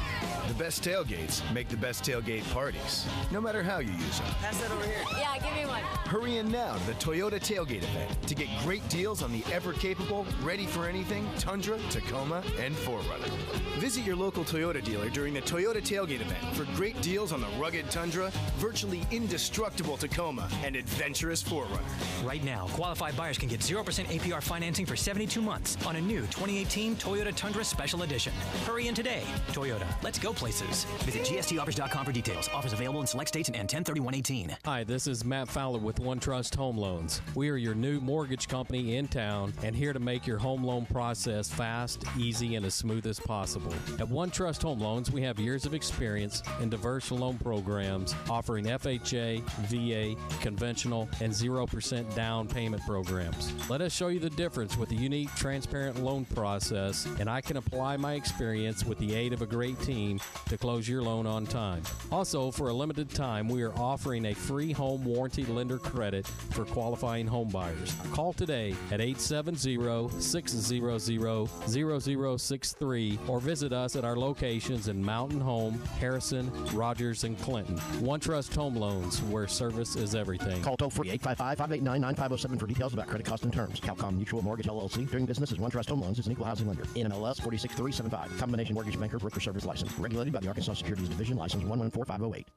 The best tailgates make the best tailgate parties, no matter how you use them.
Pass that over here.
Yeah, give me one.
Hurry in now to the Toyota Tailgate event to get great deals on the ever-capable, ready-for-anything Tundra, Tacoma, and 4Runner. Visit your local Toyota dealer during the Toyota Tailgate event for great deals on the rugged Tundra, virtually indestructible Tacoma, and adventurous 4Runner.
Right now, qualified buyers can get 0% APR financing for 72 months on a new 2018 Toyota Tundra Special Edition. Hurry in today. Toyota, let's go places. Visit gstoffers.com for details. Offers available in select states and 10/31/18.
Hi, this is Matt Fowler with OneTrust Home Loans. We are your new mortgage company in town and here to make your home loan process fast, easy, and as smooth as possible. At OneTrust Home Loans, we have years of experience in diverse loan programs offering FHA, VA, conventional, and 0% down payment programs. Let us show you the difference with a unique, transparent loan process, and I can apply my experience with the aid of a great team to close your loan on time. Also, for a limited time, we are offering a free home warranty lender credit for qualifying home buyers. Call today at 870-600-0063 or visit us at our locations in Mountain Home, Harrison, Rogers, and Clinton. OneTrust Home Loans, where service is everything.
Call toll-free 855-589-9507 for details about credit cost and terms. Calcom Mutual Mortgage LLC, doing business as OneTrust Home Loans, is an equal housing lender. NMLS 463375. Combination Mortgage Banker Broker Service License. Regulated by the Arkansas Securities Division. License 114508.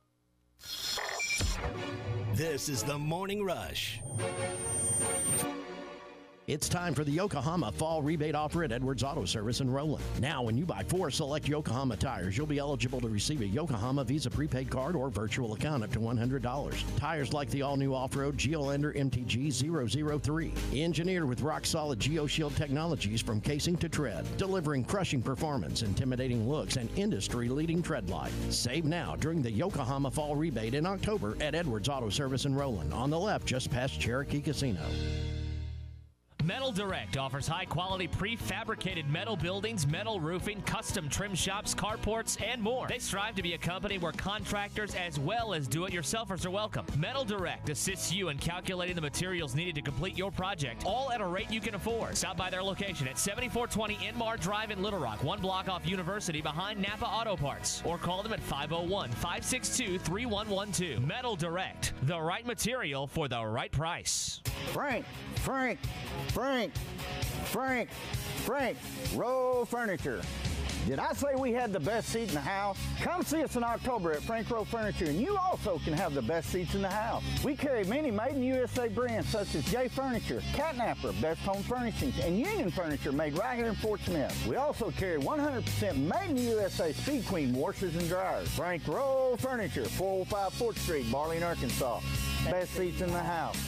This is the Morning Rush.
It's time for the Yokohama Fall Rebate Offer at Edwards Auto Service in Roland. Now, when you buy 4 select Yokohama tires, you'll be eligible to receive a Yokohama Visa prepaid card or virtual account up to $100. Tires like the all-new off-road Geolandar MTG 003. Engineered with rock-solid GeoShield technologies from casing to tread, delivering crushing performance, intimidating looks, and industry-leading tread life. Save now during the Yokohama Fall Rebate in October at Edwards Auto Service in Roland, on the left just past Cherokee Casino.
Metal Direct offers high-quality prefabricated metal buildings, metal roofing, custom trim shops, carports, and more. They strive to be a company where contractors as well as do-it-yourselfers are welcome. Metal Direct assists you in calculating the materials needed to complete your project, all at a rate you can afford. Stop by their location at 7420 Inmar Drive in Little Rock, 1 block off University behind Napa Auto Parts, or call them at 501-562-3112. Metal Direct, the right material for the right price.
Frank, Row Furniture. Did I say we had the best seat in the house? Come see us in October at Frank Row Furniture, and you also can have the best seats in the house. We carry many made-in-USA brands such as J Furniture, Catnapper, Best Home Furnishings, and Union Furniture made right here in Fort Smith. We also carry 100% made-in-USA Speed Queen washers and dryers. Frank Row Furniture, 405 4th Street, Barling, Arkansas. Best seats in the house.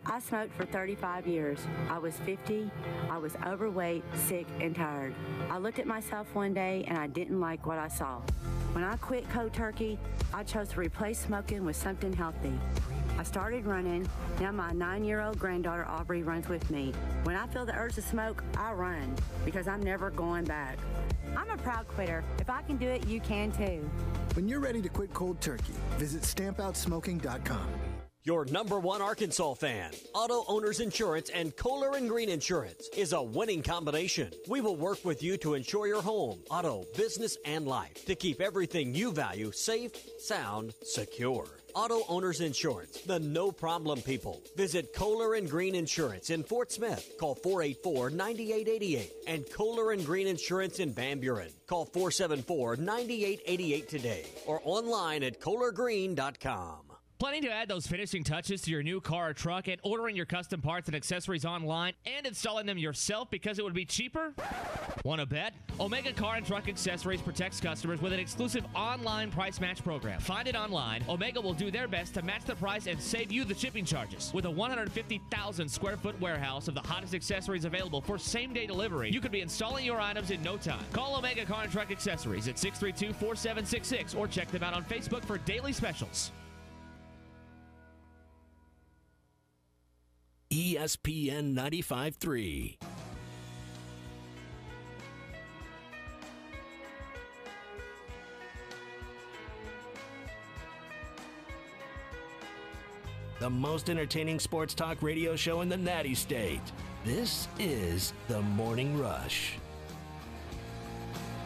I smoked for 35 years. I was 50. I was overweight, sick, and tired. I looked at myself one day and I didn't like what I saw. When I quit cold turkey, I chose to replace smoking with something healthy. I started running. Now my 9-year-old granddaughter Aubrey runs with me. When I feel the urge to smoke, I run because I'm never going back. I'm a proud quitter. If I can do it, you can too.
When you're ready to quit cold turkey, visit StampOutSmoking.com.
Your #1 Arkansas fan, Auto Owners Insurance and Kohler and Green Insurance is a winning combination. We will work with you to insure your home, auto, business, and life to keep everything you value safe, sound, secure. Auto Owners Insurance, the no-problem people. Visit Kohler and Green Insurance in Fort Smith. Call 484-9888. And Kohler and Green Insurance in Van Buren. Call 474-9888 today or online at KohlerGreen.com.
Planning to add those finishing touches to your new car or truck and ordering your custom parts and accessories online and installing them yourself because it would be cheaper? Want to bet? Omega Car and Truck Accessories protects customers with an exclusive online price match program. Find it online. Omega will do their best to match the price and save you the shipping charges. With a 150,000 square foot warehouse of the hottest accessories available for same-day delivery, you could be installing your items in no time. Call Omega Car and Truck Accessories at 632-4766 or check them out on Facebook for daily specials.
ESPN 95.3. The most entertaining sports talk radio show in the Natty State. This is The Morning Rush.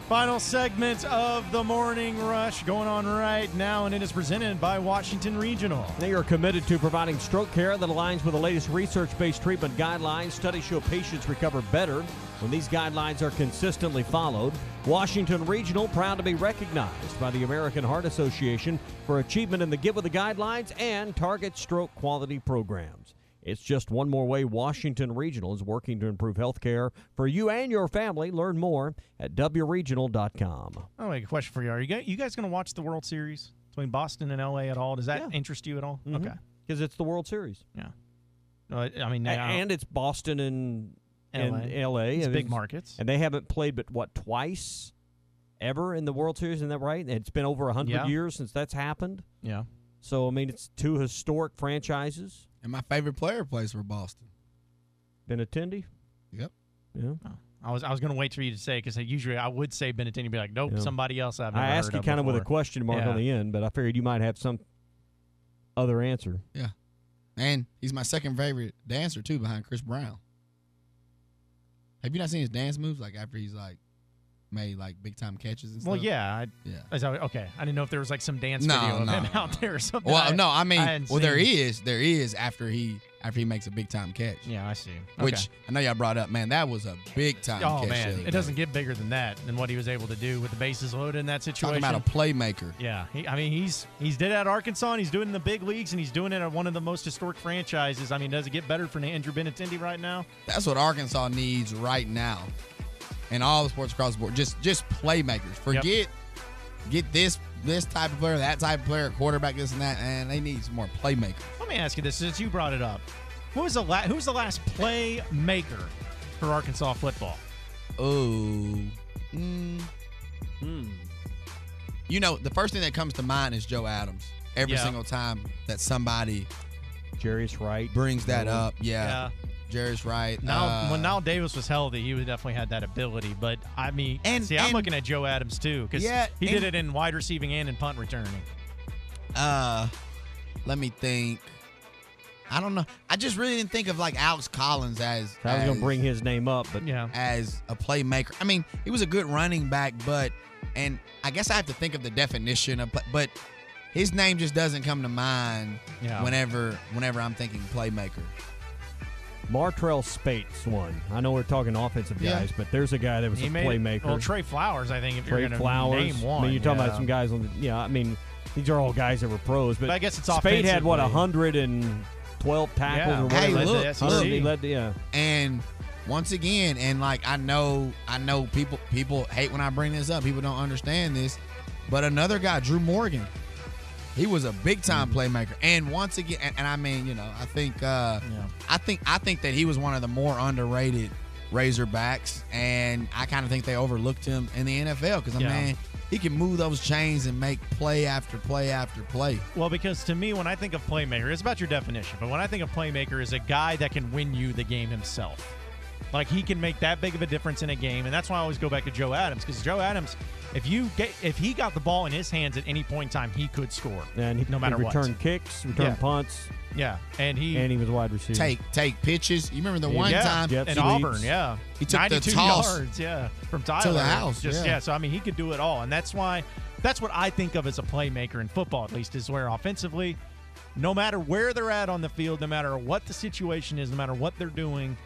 Final segment of the Morning Rush going on right now, and it is presented by Washington Regional.
They are committed to providing stroke care that aligns with the latest research-based treatment guidelines. Studies show patients recover better when these guidelines are consistently followed. Washington Regional, proud to be recognized by the American Heart Association for achievement in the Get With the Guidelines and Target Stroke Quality programs. It's just one more way Washington Regional is working to improve health care for you and your family. Learn more at wregional.com.
Oh, wait, a question for you. Are you guys going to watch the World Series between Boston and L.A. at all? Does that interest you at all?
Mm-hmm.
Okay.
Because it's the World Series.
Yeah. I mean,
and it's Boston and L.A.
It's big markets.
And they haven't played but twice ever in the World Series, isn't that right? It's been over 100 years since that's happened.
Yeah.
So, I mean, it's two historic franchises.
And my favorite player plays for Boston.
Benintendi?
Yep.
Yeah.
Oh, I was going to wait for you to say, because usually I would say Benintendi, be like, nope, somebody else I've never heard of.
I asked you kind of with a question mark on the end, but I figured you might have some other answer.
Yeah. And he's my second favorite dancer, too, behind Chris Brown. Have you not seen his dance moves, like after he's like made like big time catches and stuff?
Well, yeah. Okay. I didn't know if there was like some dance video of him out there or something.
Well, there is after he makes a big time catch.
Yeah, I see.
Which I know y'all brought up, man. That was a big time catch.
Oh man, it doesn't get bigger than that, than what he was able to do with the bases loaded in that situation.
Talking about a playmaker.
Yeah, he's did it at Arkansas, and he's doing it in the big leagues, and he's doing it at one of the most historic franchises. I mean, does it get better for Andrew Benintendi right now?
That's what Arkansas needs right now. And all the sports across the board, just playmakers. Get this type of player, that type of player, quarterback, this and that, and they need some more playmakers.
Let me ask you this, since you brought it up. Who's the last playmaker for Arkansas football?
Oh. You know, the first thing that comes to mind is Joe Adams. Every single time that somebody
Jarius Wright
brings that up. Yeah. Jarius Wright.
Now, when Nile Davis was healthy, he would definitely had that ability. But, I mean, I'm looking at Joe Adams, too, because he did it in wide receiving and in punt returning.
Let me think. I don't know. I just really didn't think of, like, Alex Collins as
I was going to bring his name up, but
as a playmaker. I mean, he was a good running back, and I guess I have to think of the definition of, but his name just doesn't come to mind whenever I'm thinking playmaker.
Martrell Spates won. I know we're talking offensive guys, but there's a guy that was a playmaker.
Well, Trey Flowers, I think, if you're going to name one.
I mean, you're talking about some guys on the, I mean, these are all guys that were pros, but
I guess it's
Spade had, 112 tackles or whatever.
Hey, look.
He led
And once again, and like I know people hate when I bring this up. People don't understand this, but another guy, Drew Morgan, he was a big time playmaker. And once again, and I mean, you know, I think that he was one of the more underrated Razorbacks, and I kind of think they overlooked him in the NFL because man, he can move those chains and make play after play after play.
Well, because to me, when I think of playmaker, it's about your definition. But when I think of playmaker, is a guy that can win you the game himself. Like, he can make that big of a difference in a game, and that's why I always go back to Joe Adams, because Joe Adams, if he got the ball in his hands at any point in time, he could score.
And
no matter what.
Return kicks, return punts.
Yeah, and he
was a wide receiver.
Take pitches. You remember the one time
in Auburn? Yeah,
he took
92
the toss
yards. From Tyler
to the house.
So I mean, he could do it all, and that's what I think of as a playmaker in football. At least is where offensively, no matter where they're at on the field, no matter what the situation is, no matter what they're doing,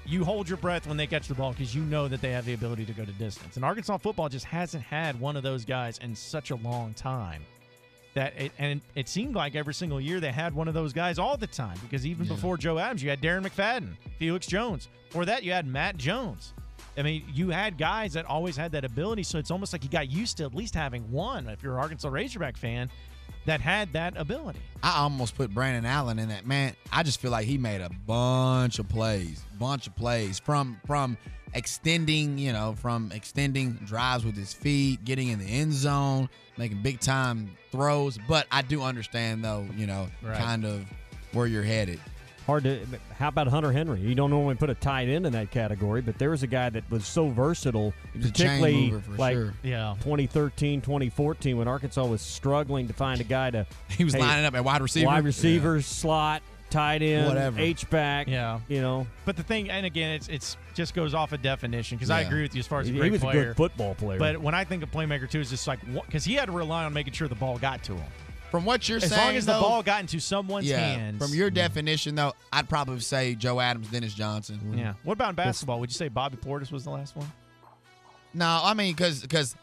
you hold your breath when they catch the ball because you know that they have the ability to go to distance. And Arkansas football just hasn't had one of those guys in such a long time. and it seemed like every single year they had one of those guys all the time, because even before Joe Adams, you had Darren McFadden, Felix Jones. Before that, you had Matt Jones. I mean, you had guys that always had that ability, so it's almost like you got used to at least having one, if you're an Arkansas Razorback fan, that had that ability.
I almost put Brandon Allen in that. Man, I just feel like he made a bunch of plays from extending drives with his feet, getting in the end zone, making big time throws. But I do understand, though, kind of where you're headed.
Hard to. How about Hunter Henry? You don't normally put a tight end in that category, but there was a guy that was so versatile, particularly like 2013, 2014, when Arkansas was struggling to find a guy to.
He was lining up at wide receiver,
slot, tight end,
whatever,
H-back.
Yeah, But the thing, and again, it's just goes off of definition, because I agree with you as far as a great
he was
player.
a good football player.
But when I think of playmaker too, it's just like, because he had to rely on making sure the ball got to him.
From what you're saying,
as long as the ball got into someone's hands.
From your definition, though, I'd probably say Joe Adams, Dennis Johnson.
Yeah. What about in basketball? Would you say Bobby Portis was the last one?
No, I mean, because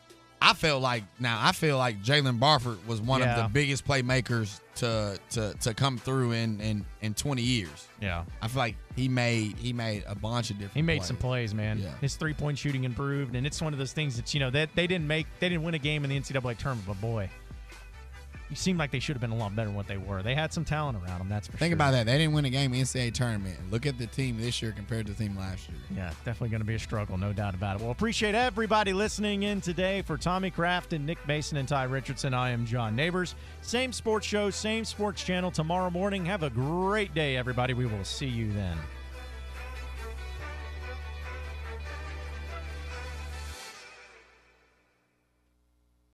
I feel like Jalen Barford was one of the biggest playmakers to come through in 20 years.
Yeah.
I feel like he made a bunch of different.
He made
plays.
some plays, man.
Yeah.
His 3-point shooting improved, and it's one of those things that that they didn't win a game in the NCAA tournament, but boy, you seem like they should have been a lot better than what they were. They had some talent around them, that's for sure.
Think about that. They didn't win a game in the NCAA tournament. Look at the team this year compared to the team last year.
Yeah, definitely going to be a struggle, no doubt about it. Well, appreciate everybody listening in today. For Tommy Kraft and Nick Mason and Ty Richardson, I am John Neighbors. Same sports show, same sports channel tomorrow morning. Have a great day, everybody. We will see you then.